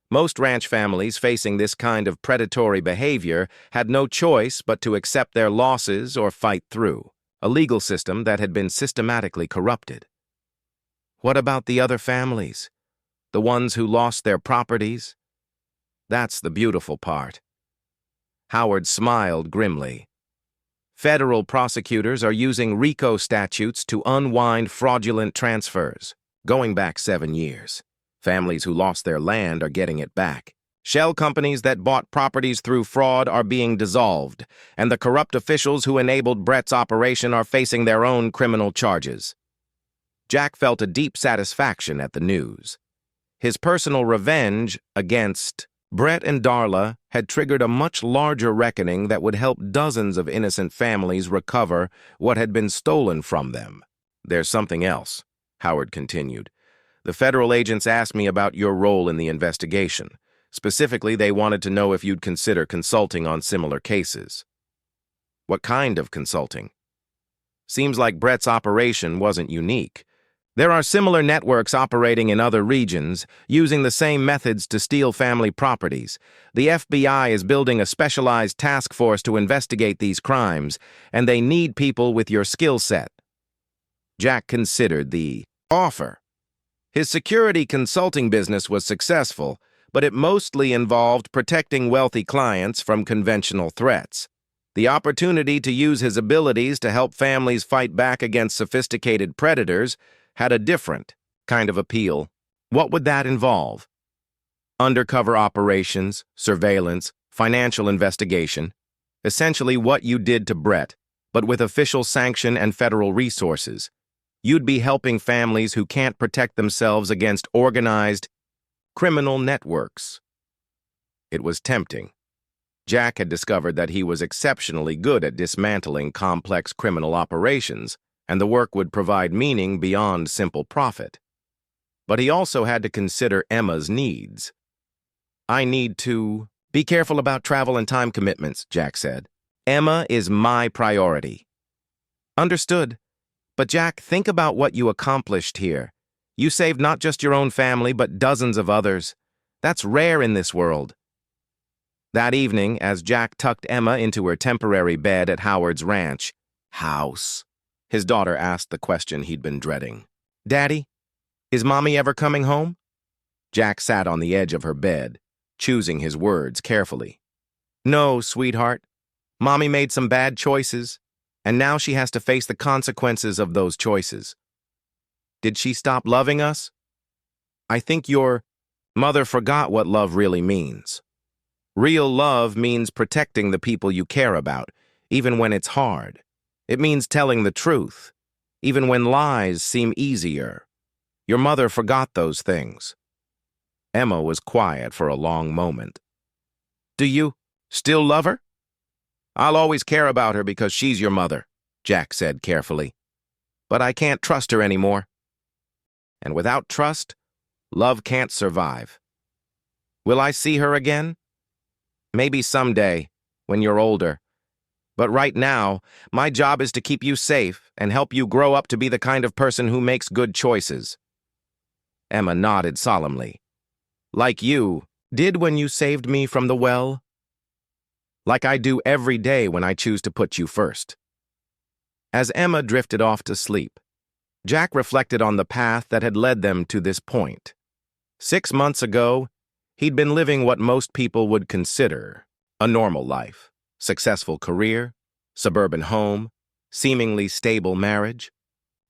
Most ranch families facing this kind of predatory behavior had no choice but to accept their losses or fight through a legal system that had been systematically corrupted. What about the other families? The ones who lost their properties? That's the beautiful part. Howard smiled grimly. Federal prosecutors are using RICO statutes to unwind fraudulent transfers. going back 7 years. Families who lost their land are getting it back. Shell companies that bought properties through fraud are being dissolved, and the corrupt officials who enabled Brett's operation are facing their own criminal charges. Jack felt a deep satisfaction at the news. His personal revenge against Brett and Darla had triggered a much larger reckoning that would help dozens of innocent families recover what had been stolen from them. "There's something else," Howard continued. "The federal agents asked me about your role in the investigation. Specifically, they wanted to know if you'd consider consulting on similar cases." "What kind of consulting?" "Seems like Brett's operation wasn't unique. There are similar networks operating in other regions, using the same methods to steal family properties. The FBI is building a specialized task force to investigate these crimes, and they need people with your skill set." Jack considered the offer. His security consulting business was successful, but it mostly involved protecting wealthy clients from conventional threats. The opportunity to use his abilities to help families fight back against sophisticated predators had a different kind of appeal. What would that involve? Undercover operations, surveillance, financial investigation. Essentially what you did to Brett, but with official sanction and federal resources. You'd be helping families who can't protect themselves against organized criminal networks. It was tempting. Jack had discovered that he was exceptionally good at dismantling complex criminal operations, and the work would provide meaning beyond simple profit. But he also had to consider Emma's needs. "I need to be careful about travel and time commitments," Jack said. "Emma is my priority." "Understood. But Jack, think about what you accomplished here. You saved not just your own family, but dozens of others. That's rare in this world." That evening, as Jack tucked Emma into her temporary bed at Howard's ranch house, his daughter asked the question he'd been dreading. "Daddy, is Mommy ever coming home?" Jack sat on the edge of her bed, choosing his words carefully. "No, sweetheart. Mommy made some bad choices, and now she has to face the consequences of those choices." "Did she stop loving us?" "I think your mother forgot what love really means. Real love means protecting the people you care about, even when it's hard. It means telling the truth, even when lies seem easier. Your mother forgot those things." Emma was quiet for a long moment. "Do you still love her?" "I'll always care about her because she's your mother," Jack said carefully. "But I can't trust her anymore. And without trust, love can't survive. Will I see her again? Maybe someday, when you're older. But right now, my job is to keep you safe and help you grow up to be the kind of person who makes good choices." Emma nodded solemnly. "Like you did when you saved me from the well. Like I do every day when I choose to put you first." As Emma drifted off to sleep, Jack reflected on the path that had led them to this point. 6 months ago, he'd been living what most people would consider a normal life. Successful career, suburban home, seemingly stable marriage.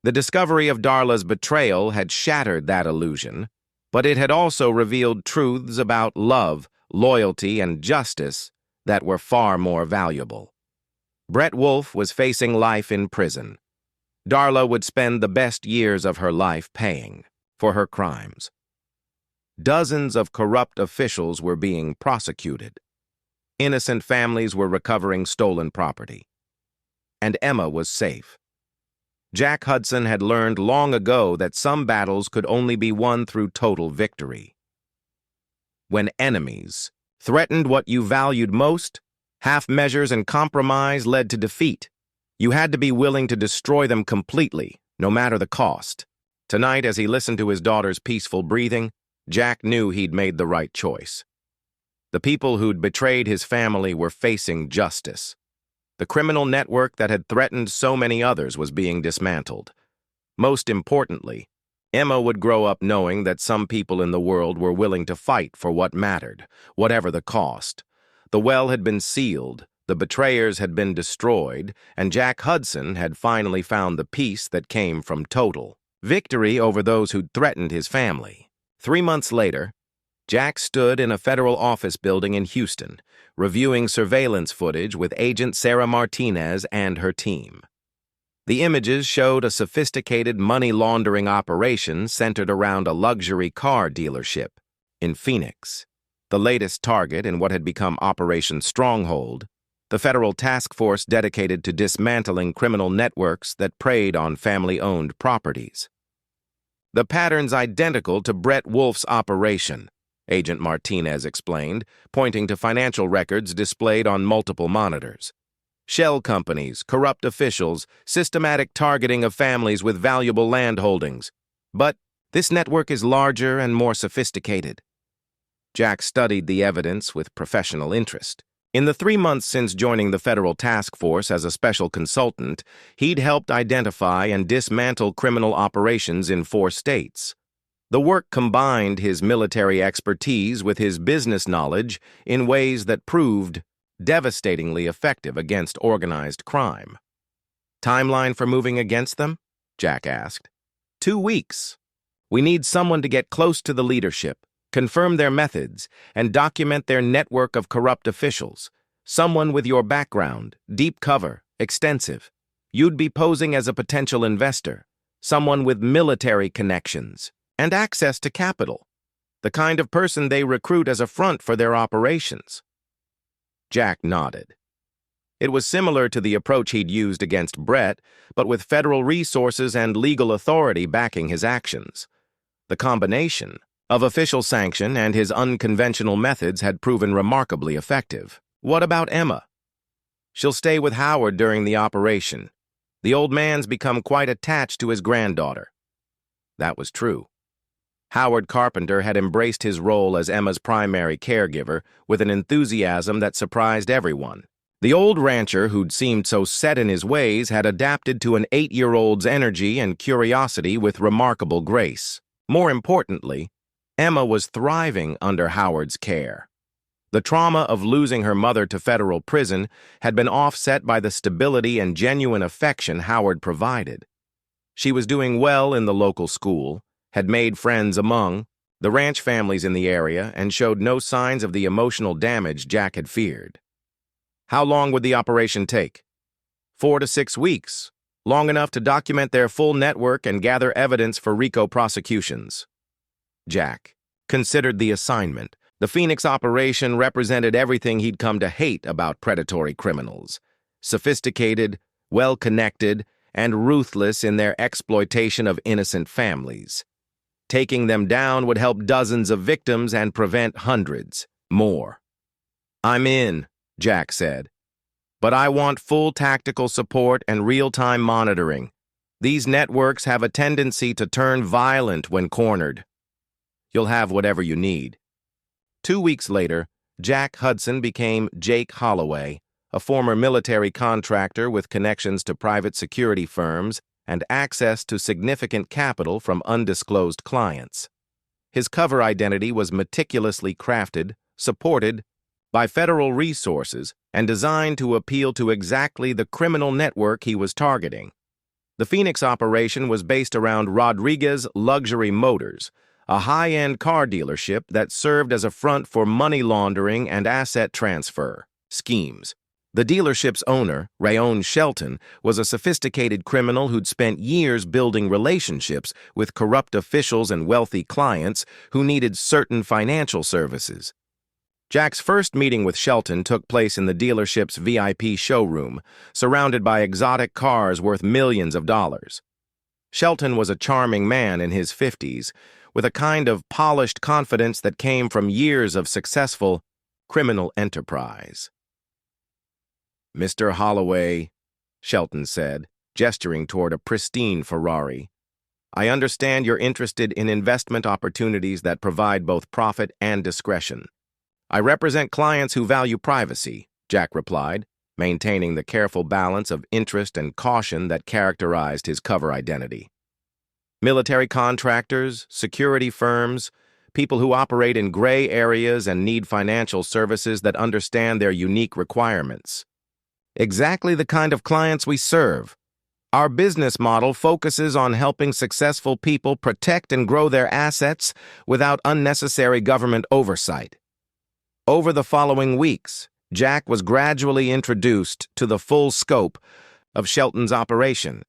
The discovery of Darla's betrayal had shattered that illusion, but it had also revealed truths about love, loyalty, and justice that were far more valuable. Brett Wolfe was facing life in prison. Darla would spend the best years of her life paying for her crimes. Dozens of corrupt officials were being prosecuted. Innocent families were recovering stolen property. And Emma was safe. Jack Hudson had learned long ago that some battles could only be won through total victory. When enemies threatened what you valued most, half measures and compromise led to defeat. You had to be willing to destroy them completely, no matter the cost. Tonight, as he listened to his daughter's peaceful breathing, Jack knew he'd made the right choice. The people who'd betrayed his family were facing justice. The criminal network that had threatened so many others was being dismantled. Most importantly, Emma would grow up knowing that some people in the world were willing to fight for what mattered, whatever the cost. The well had been sealed, the betrayers had been destroyed, and Jack Hudson had finally found the peace that came from total victory over those who'd threatened his family. 3 months later, Jack stood in a federal office building in Houston, reviewing surveillance footage with Agent Sarah Martinez and her team. The images showed a sophisticated money laundering operation centered around a luxury car dealership in Phoenix. The latest target in what had become Operation Stronghold, the federal task force dedicated to dismantling criminal networks that preyed on family-owned properties. The pattern's identical to Brett Wolf's operation, Agent Martinez explained, pointing to financial records displayed on multiple monitors. Shell companies, corrupt officials, systematic targeting of families with valuable land holdings. But this network is larger and more sophisticated. Jack studied the evidence with professional interest. In the 3 months since joining the federal task force as a special consultant, he'd helped identify and dismantle criminal operations in 4 states. The work combined his military expertise with his business knowledge in ways that proved devastatingly effective against organized crime. Timeline for moving against them? Jack asked. 2 weeks. We need someone to get close to the leadership, confirm their methods, and document their network of corrupt officials. Someone with your background, deep cover, extensive. You'd be posing as a potential investor. Someone with military connections and access to capital. The kind of person they recruit as a front for their operations. Jack nodded. It was similar to the approach he'd used against Brett, but with federal resources and legal authority backing his actions. The combination of official sanction and his unconventional methods had proven remarkably effective. What about Emma? She'll stay with Howard during the operation. The old man's become quite attached to his granddaughter. That was true. Howard Carpenter had embraced his role as Emma's primary caregiver with an enthusiasm that surprised everyone. The old rancher, who'd seemed so set in his ways, had adapted to an 8-year-old's energy and curiosity with remarkable grace. More importantly, Emma was thriving under Howard's care. The trauma of losing her mother to federal prison had been offset by the stability and genuine affection Howard provided. She was doing well in the local school, had made friends among the ranch families in the area, and showed no signs of the emotional damage Jack had feared. How long would the operation take? 4 to 6 weeks, long enough to document their full network and gather evidence for RICO prosecutions. Jack considered the assignment. The Phoenix operation represented everything he'd come to hate about predatory criminals. Sophisticated, well-connected, and ruthless in their exploitation of innocent families. Taking them down would help dozens of victims and prevent hundreds more. I'm in, Jack said. But I want full tactical support and real-time monitoring. These networks have a tendency to turn violent when cornered. You'll have whatever you need. 2 weeks later, Jack Hudson became Jake Holloway, a former military contractor with connections to private security firms and access to significant capital from undisclosed clients. His cover identity was meticulously crafted, supported by federal resources, and designed to appeal to exactly the criminal network he was targeting. The Phoenix operation was based around Rodriguez Luxury Motors, a high-end car dealership that served as a front for money laundering and asset transfer schemes. The dealership's owner, Rayon Shelton, was a sophisticated criminal who'd spent years building relationships with corrupt officials and wealthy clients who needed certain financial services. Jack's first meeting with Shelton took place in the dealership's VIP showroom, surrounded by exotic cars worth millions of dollars. Shelton was a charming man in his 50s, with a kind of polished confidence that came from years of successful criminal enterprise. Mr. Holloway, Shelton said, gesturing toward a pristine Ferrari, I understand you're interested in investment opportunities that provide both profit and discretion. I represent clients who value privacy, Jack replied, maintaining the careful balance of interest and caution that characterized his cover identity. Military contractors, security firms, people who operate in gray areas and need financial services that understand their unique requirements. Exactly the kind of clients we serve. Our business model focuses on helping successful people protect and grow their assets without unnecessary government oversight. Over the following weeks, Jack was gradually introduced to the full scope of Shelton's operation.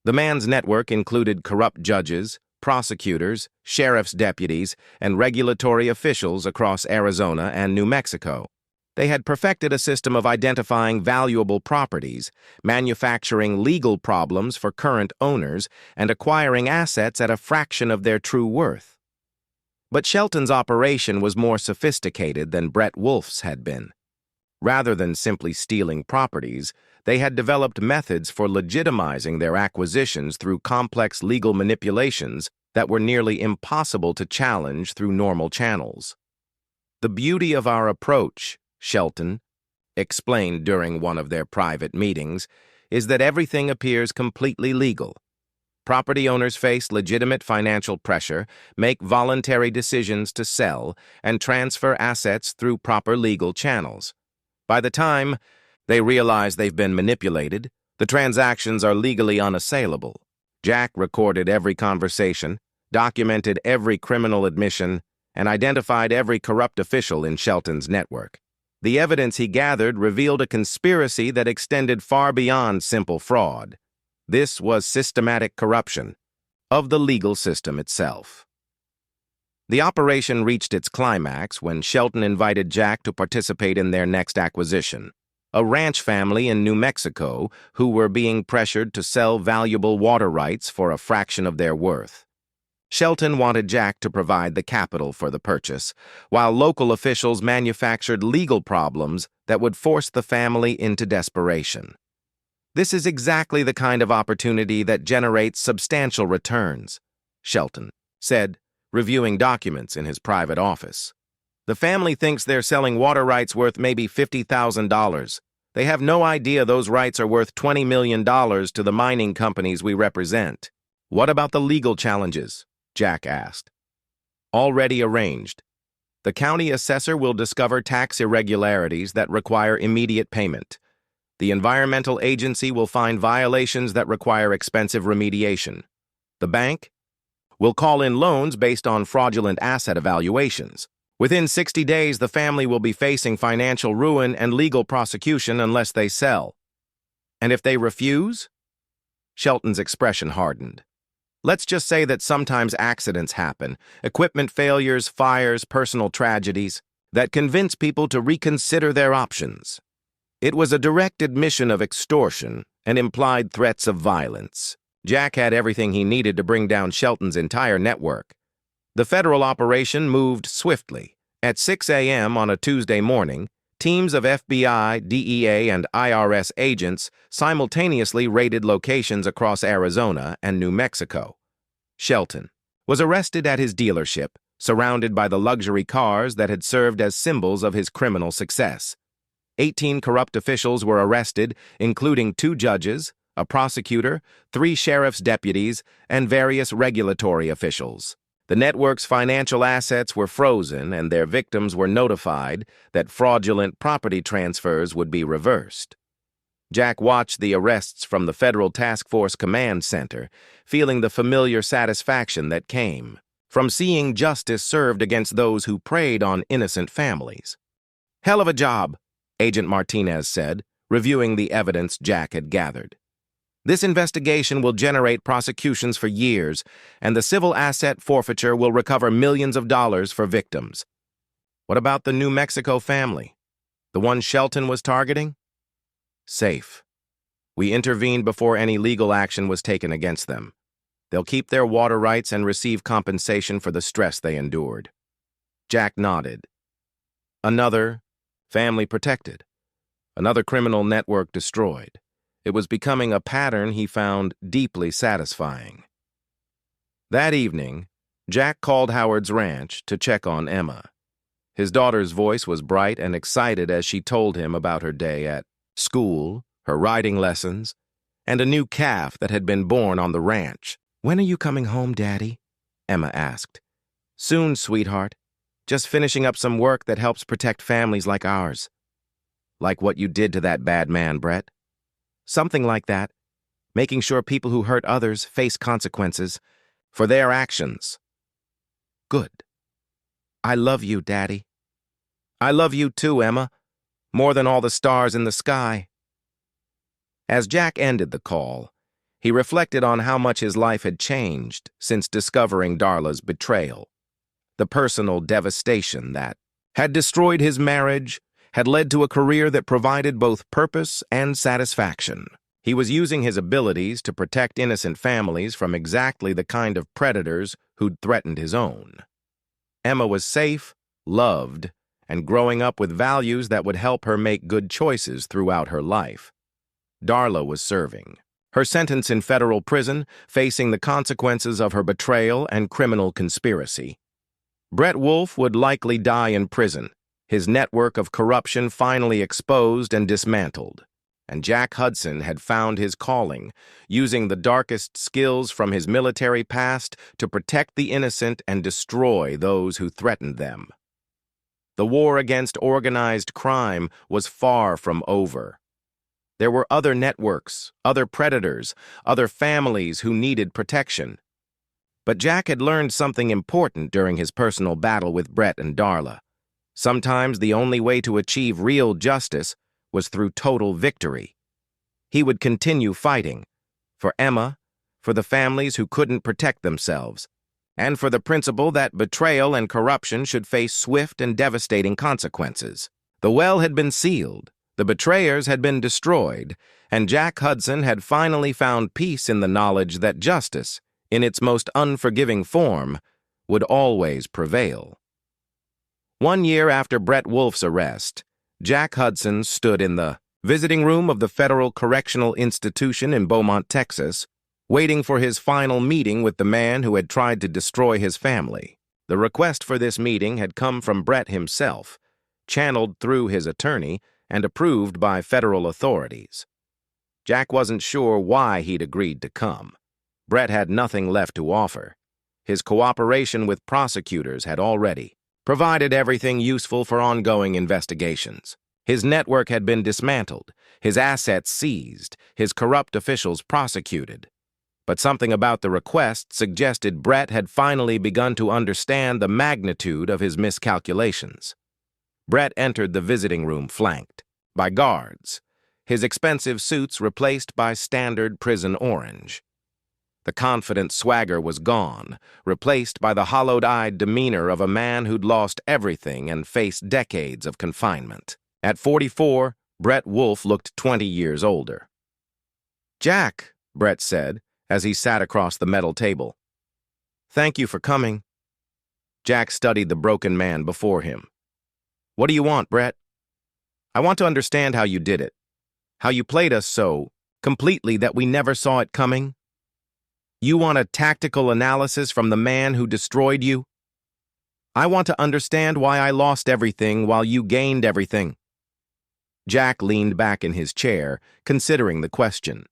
The man's network included corrupt judges, prosecutors, sheriff's deputies, and regulatory officials across Arizona and New Mexico. They had perfected a system of identifying valuable properties, manufacturing legal problems for current owners, and acquiring assets at a fraction of their true worth. But Shelton's operation was more sophisticated than Brett Wolf's had been. Rather than simply stealing properties, they had developed methods for legitimizing their acquisitions through complex legal manipulations that were nearly impossible to challenge through normal channels. "The beauty of our approach," Shelton explained during one of their private meetings, "is that everything appears completely legal. Property owners face legitimate financial pressure, make voluntary decisions to sell, and transfer assets through proper legal channels. By the time they realize they've been manipulated, the transactions are legally unassailable." Jack recorded every conversation, documented every criminal admission, and identified every corrupt official in Shelton's network. The evidence he gathered revealed a conspiracy that extended far beyond simple fraud. This was systematic corruption of the legal system itself. The operation reached its climax when Shelton invited Jack to participate in their next acquisition, a ranch family in New Mexico who were being pressured to sell valuable water rights for a fraction of their worth. Shelton wanted Jack to provide the capital for the purchase, while local officials manufactured legal problems that would force the family into desperation. "This is exactly the kind of opportunity that generates substantial returns," Shelton said, reviewing documents in his private office. "The family thinks they're selling water rights worth maybe $50,000. They have no idea those rights are worth $20 million to the mining companies we represent." "What about the legal challenges?" Jack asked. "Already arranged. The county assessor will discover tax irregularities that require immediate payment. The environmental agency will find violations that require expensive remediation. The bank will call in loans based on fraudulent asset evaluations. Within 60 days, the family will be facing financial ruin and legal prosecution unless they sell." "And if they refuse?" Shelton's expression hardened. "Let's just say that sometimes accidents happen, equipment failures, fires, personal tragedies, that convince people to reconsider their options." It was a direct admission of extortion and implied threats of violence. Jack had everything he needed to bring down Shelton's entire network. The federal operation moved swiftly. At 6 a.m. on a Tuesday morning, teams of FBI, DEA, and IRS agents simultaneously raided locations across Arizona and New Mexico. Shelton was arrested at his dealership, surrounded by the luxury cars that had served as symbols of his criminal success. 18 corrupt officials were arrested, including 2 judges, a prosecutor, 3 sheriff's deputies, and various regulatory officials. The network's financial assets were frozen, and their victims were notified that fraudulent property transfers would be reversed. Jack watched the arrests from the Federal Task Force Command Center, feeling the familiar satisfaction that came from seeing justice served against those who preyed on innocent families. "Hell of a job," Agent Martinez said, reviewing the evidence Jack had gathered. "This investigation will generate prosecutions for years, and the civil asset forfeiture will recover millions of dollars for victims." "What about the New Mexico family? The one Shelton was targeting?" "Safe. We intervened before any legal action was taken against them. They'll keep their water rights and receive compensation for the stress they endured." Jack nodded. Another family protected. Another criminal network destroyed. It was becoming a pattern he found deeply satisfying. That evening, Jack called Howard's ranch to check on Emma. His daughter's voice was bright and excited as she told him about her day at school, her riding lessons, and a new calf that had been born on the ranch. "When are you coming home, Daddy?" Emma asked. "Soon, sweetheart. Just finishing up some work that helps protect families like ours." "Like what you did to that bad man, Brett?" "Something like that. making sure people who hurt others face consequences for their actions. Good. I love you, Daddy. I love you too, Emma, more than all the stars in the sky. As Jack ended the call, he reflected on how much his life had changed since discovering Darla's betrayal. The personal devastation that had destroyed his marriage had led to a career that provided both purpose and satisfaction. He was using his abilities to protect innocent families from exactly the kind of predators who'd threatened his own. Emma was safe, loved, and growing up with values that would help her make good choices throughout her life. Darla was serving her sentence in federal prison, facing the consequences of her betrayal and criminal conspiracy. Brett Wolfe would likely die in prison, his network of corruption finally exposed and dismantled. And Jack Hudson had found his calling, using the darkest skills from his military past to protect the innocent and destroy those who threatened them. The war against organized crime was far from over. There were other networks, other predators, other families who needed protection. But Jack had learned something important during his personal battle with Brett and Darla. Sometimes the only way to achieve real justice was through total victory. He would continue fighting, for Emma, for the families who couldn't protect themselves, and for the principle that betrayal and corruption should face swift and devastating consequences. The well had been sealed, the betrayers had been destroyed, and Jack Hudson had finally found peace in the knowledge that justice, in its most unforgiving form, would always prevail. 1 year after Brett Wolfe's arrest, Jack Hudson stood in the visiting room of the Federal Correctional Institution in Beaumont, Texas, waiting for his final meeting with the man who had tried to destroy his family. The request for this meeting had come from Brett himself, channeled through his attorney, and approved by federal authorities. Jack wasn't sure why he'd agreed to come. Brett had nothing left to offer. His cooperation with prosecutors had already provided everything useful for ongoing investigations. His network had been dismantled, his assets seized, his corrupt officials prosecuted. But something about the request suggested Brett had finally begun to understand the magnitude of his miscalculations. Brett entered the visiting room flanked by guards, his expensive suits replaced by standard prison orange. The confident swagger was gone, replaced by the hollowed-eyed demeanor of a man who'd lost everything and faced decades of confinement. At 44, Brett Wolfe looked 20 years older. "Jack," Brett said, as he sat across the metal table. "Thank you for coming." Jack studied the broken man before him. "What do you want, Brett?" "I want to understand how you did it. How you played us so completely that we never saw it coming. You want a tactical analysis from the man who destroyed you? I want to understand why I lost everything while you gained everything." Jack leaned back in his chair, considering the question.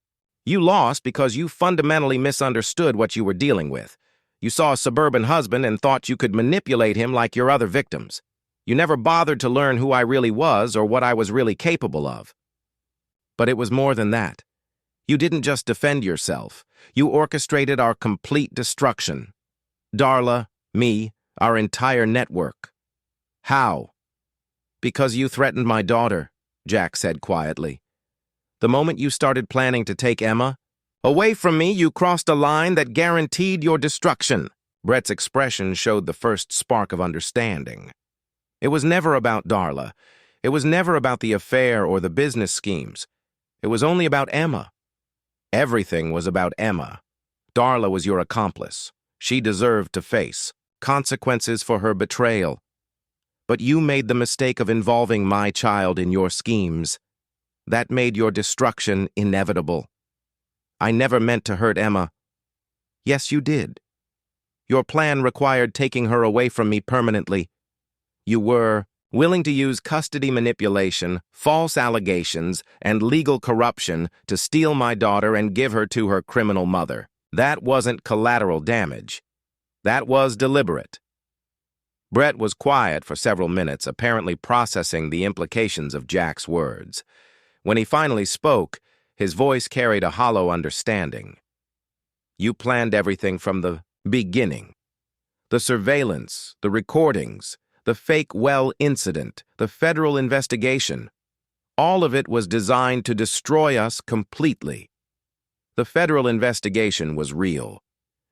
"You lost because you fundamentally misunderstood what you were dealing with. You saw a suburban husband and thought you could manipulate him like your other victims. You never bothered to learn who I really was or what I was really capable of. But it was more than that. You didn't just defend yourself. You orchestrated our complete destruction. Darla, me, our entire network." "How?" "Because you threatened my daughter," Jack said quietly. "The moment you started planning to take Emma away from me, you crossed a line that guaranteed your destruction." Brett's expression showed the first spark of understanding. It was never about Darla. It was never about the affair or the business schemes. It was only about Emma. Everything was about Emma. Darla was your accomplice. She deserved to face consequences for her betrayal. But you made the mistake of involving my child in your schemes. That made your destruction inevitable. I never meant to hurt Emma. Yes, you did. Your plan required taking her away from me permanently. You were willing to use custody manipulation, false allegations, and legal corruption to steal my daughter and give her to her criminal mother. That wasn't collateral damage. That was deliberate. Brett was quiet for several minutes, apparently processing the implications of Jack's words. When he finally spoke, His voice carried a hollow understanding. You planned everything from the beginning. The surveillance, the recordings, the fake well incident, the federal investigation. All of it was designed to destroy us completely. The federal investigation was real.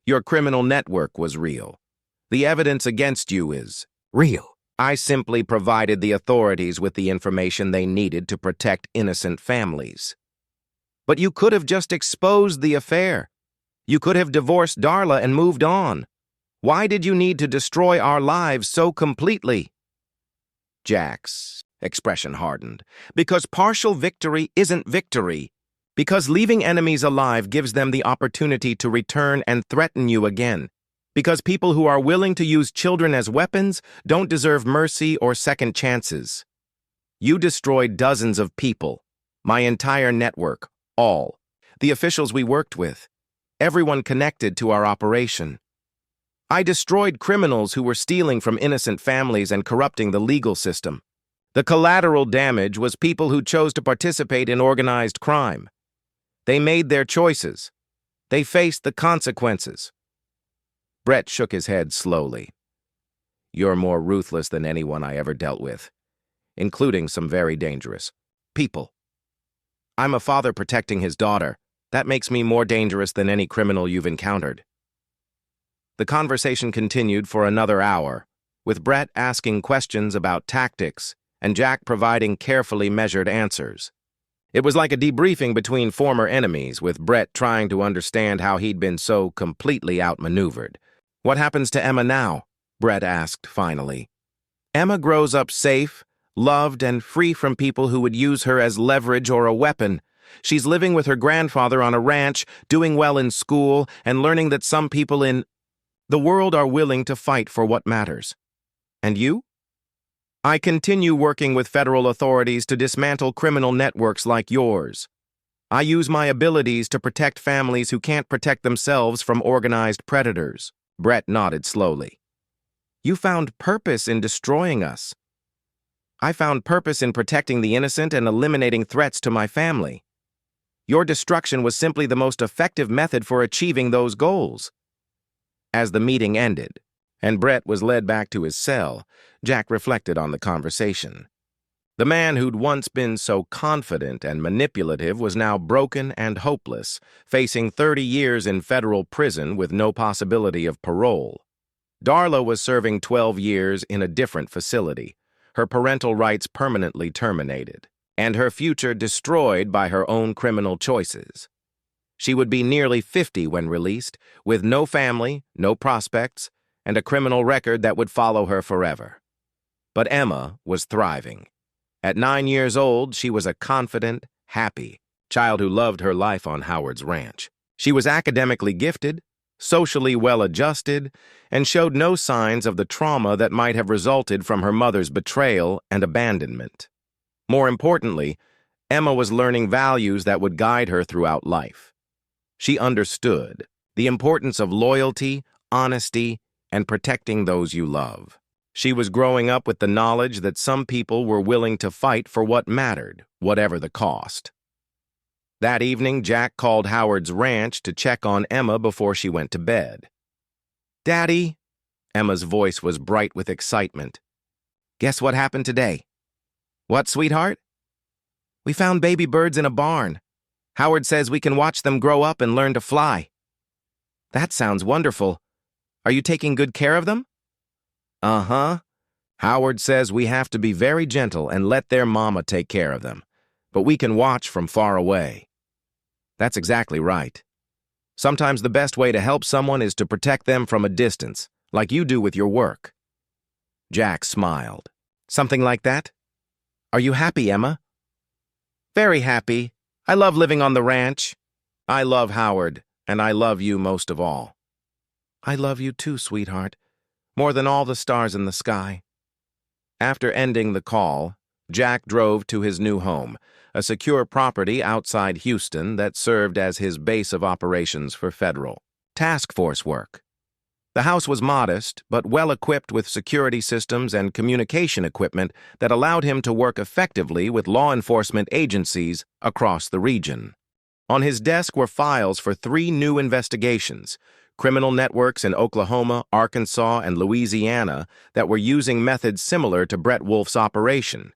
Your criminal network was real. The evidence against you is real. I simply provided the authorities with the information they needed to protect innocent families. But you could have just exposed the affair. You could have divorced Darla and moved on. Why did you need to destroy our lives so completely? Jack's expression hardened. Because partial victory isn't victory. Because leaving enemies alive gives them the opportunity to return and threaten you again. Because people who are willing to use children as weapons don't deserve mercy or second chances. You destroyed dozens of people, my entire network, all, the officials we worked with, everyone connected to our operation. I destroyed criminals who were stealing from innocent families and corrupting the legal system. The collateral damage was people who chose to participate in organized crime. They made their choices. They faced the consequences. Brett shook his head slowly. You're more ruthless than anyone I ever dealt with, including some very dangerous people. I'm a father protecting his daughter. That makes me more dangerous than any criminal you've encountered. The conversation continued for another hour, with Brett asking questions about tactics and Jack providing carefully measured answers. It was like a debriefing between former enemies, with Brett trying to understand how he'd been so completely outmaneuvered. What happens to Emma now? Brett asked finally. Emma grows up safe, loved, and free from people who would use her as leverage or a weapon. She's living with her grandfather on a ranch, doing well in school, and learning that some people in the world are willing to fight for what matters. And you? I continue working with federal authorities to dismantle criminal networks like yours. I use my abilities to protect families who can't protect themselves from organized predators. Brett nodded slowly. You found purpose in destroying us. I found purpose in protecting the innocent and eliminating threats to my family. Your destruction was simply the most effective method for achieving those goals. As the meeting ended, and Brett was led back to his cell, Jack reflected on the conversation. The man who'd once been so confident and manipulative was now broken and hopeless, facing 30 years in federal prison with no possibility of parole. Darla was serving 12 years in a different facility, her parental rights permanently terminated, and her future destroyed by her own criminal choices. She would be nearly 50 when released, with no family, no prospects, and a criminal record that would follow her forever. But Emma was thriving. At 9 years old, she was a confident, happy child who loved her life on Howard's ranch. She was academically gifted, socially well-adjusted, and showed no signs of the trauma that might have resulted from her mother's betrayal and abandonment. More importantly, Emma was learning values that would guide her throughout life. She understood the importance of loyalty, honesty, and protecting those you love. She was growing up with the knowledge that some people were willing to fight for what mattered, whatever the cost. That evening, Jack called Howard's ranch to check on Emma before she went to bed. Daddy, Emma's voice was bright with excitement. Guess what happened today? What, sweetheart? We found baby birds in a barn. Howard says we can watch them grow up and learn to fly. That sounds wonderful. Are you taking good care of them? Uh-huh. Howard says we have to be very gentle and let their mama take care of them, but we can watch from far away. That's exactly right. Sometimes the best way to help someone is to protect them from a distance, like you do with your work. Jack smiled. Something like that? Are you happy, Emma? Very happy. I love living on the ranch. I love Howard, and I love you most of all. I love you too, sweetheart, more than all the stars in the sky. After ending the call, Jack drove to his new home, a secure property outside Houston that served as his base of operations for federal task force work. The house was modest, but well-equipped with security systems and communication equipment that allowed him to work effectively with law enforcement agencies across the region. On his desk were files for 3 new investigations, criminal networks in Oklahoma, Arkansas, and Louisiana that were using methods similar to Brett Wolf's operation.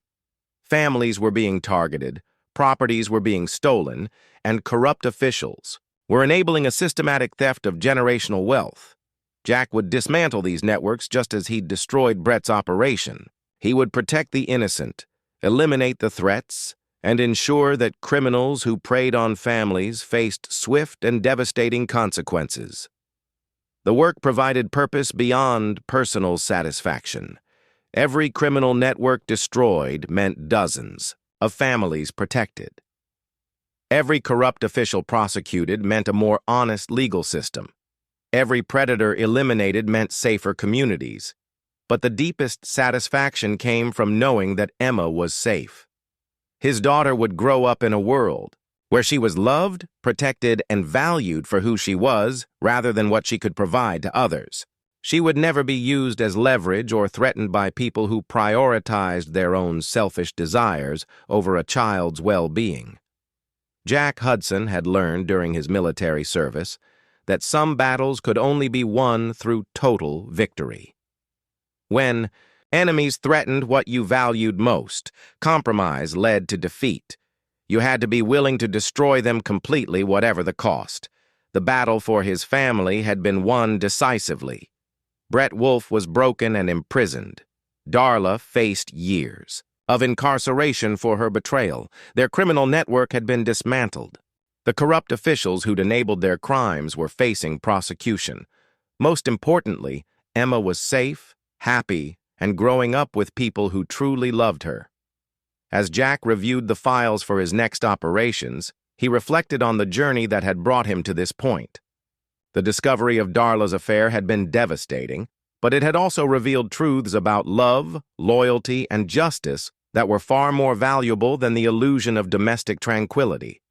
Families were being targeted, properties were being stolen, and corrupt officials were enabling a systematic theft of generational wealth. Jack would dismantle these networks just as he'd destroyed Brett's operation. He would protect the innocent, eliminate the threats, and ensure that criminals who preyed on families faced swift and devastating consequences. The work provided purpose beyond personal satisfaction. Every criminal network destroyed meant dozens of families protected. Every corrupt official prosecuted meant a more honest legal system. Every predator eliminated meant safer communities. But the deepest satisfaction came from knowing that Emma was safe. His daughter would grow up in a world where she was loved, protected, and valued for who she was rather than what she could provide to others. She would never be used as leverage or threatened by people who prioritized their own selfish desires over a child's well-being. Jack Hudson had learned during his military service that some battles could only be won through total victory. When enemies threatened what you valued most, compromise led to defeat. You had to be willing to destroy them completely, whatever the cost. The battle for his family had been won decisively. Brett Wolf was broken and imprisoned. Darla faced years of incarceration for her betrayal. Their criminal network had been dismantled. The corrupt officials who'd enabled their crimes were facing prosecution. Most importantly, Emma was safe, happy, and growing up with people who truly loved her. As Jack reviewed the files for his next operations, he reflected on the journey that had brought him to this point. The discovery of Darla's affair had been devastating, but it had also revealed truths about love, loyalty, and justice that were far more valuable than the illusion of domestic tranquility.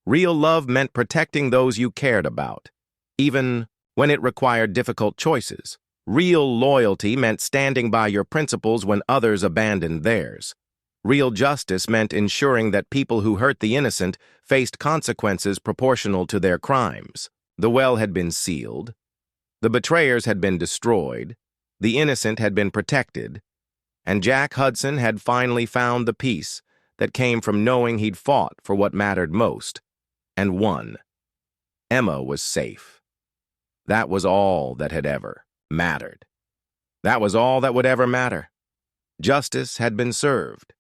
Real love meant protecting those you cared about, even when it required difficult choices. Real loyalty meant standing by your principles when others abandoned theirs. Real justice meant ensuring that people who hurt the innocent faced consequences proportional to their crimes. The well had been sealed. The betrayers had been destroyed. The innocent had been protected. And Jack Hudson had finally found the peace that came from knowing he'd fought for what mattered most, and won. Emma was safe. That was all that had ever mattered. That was all that would ever matter. Justice had been served.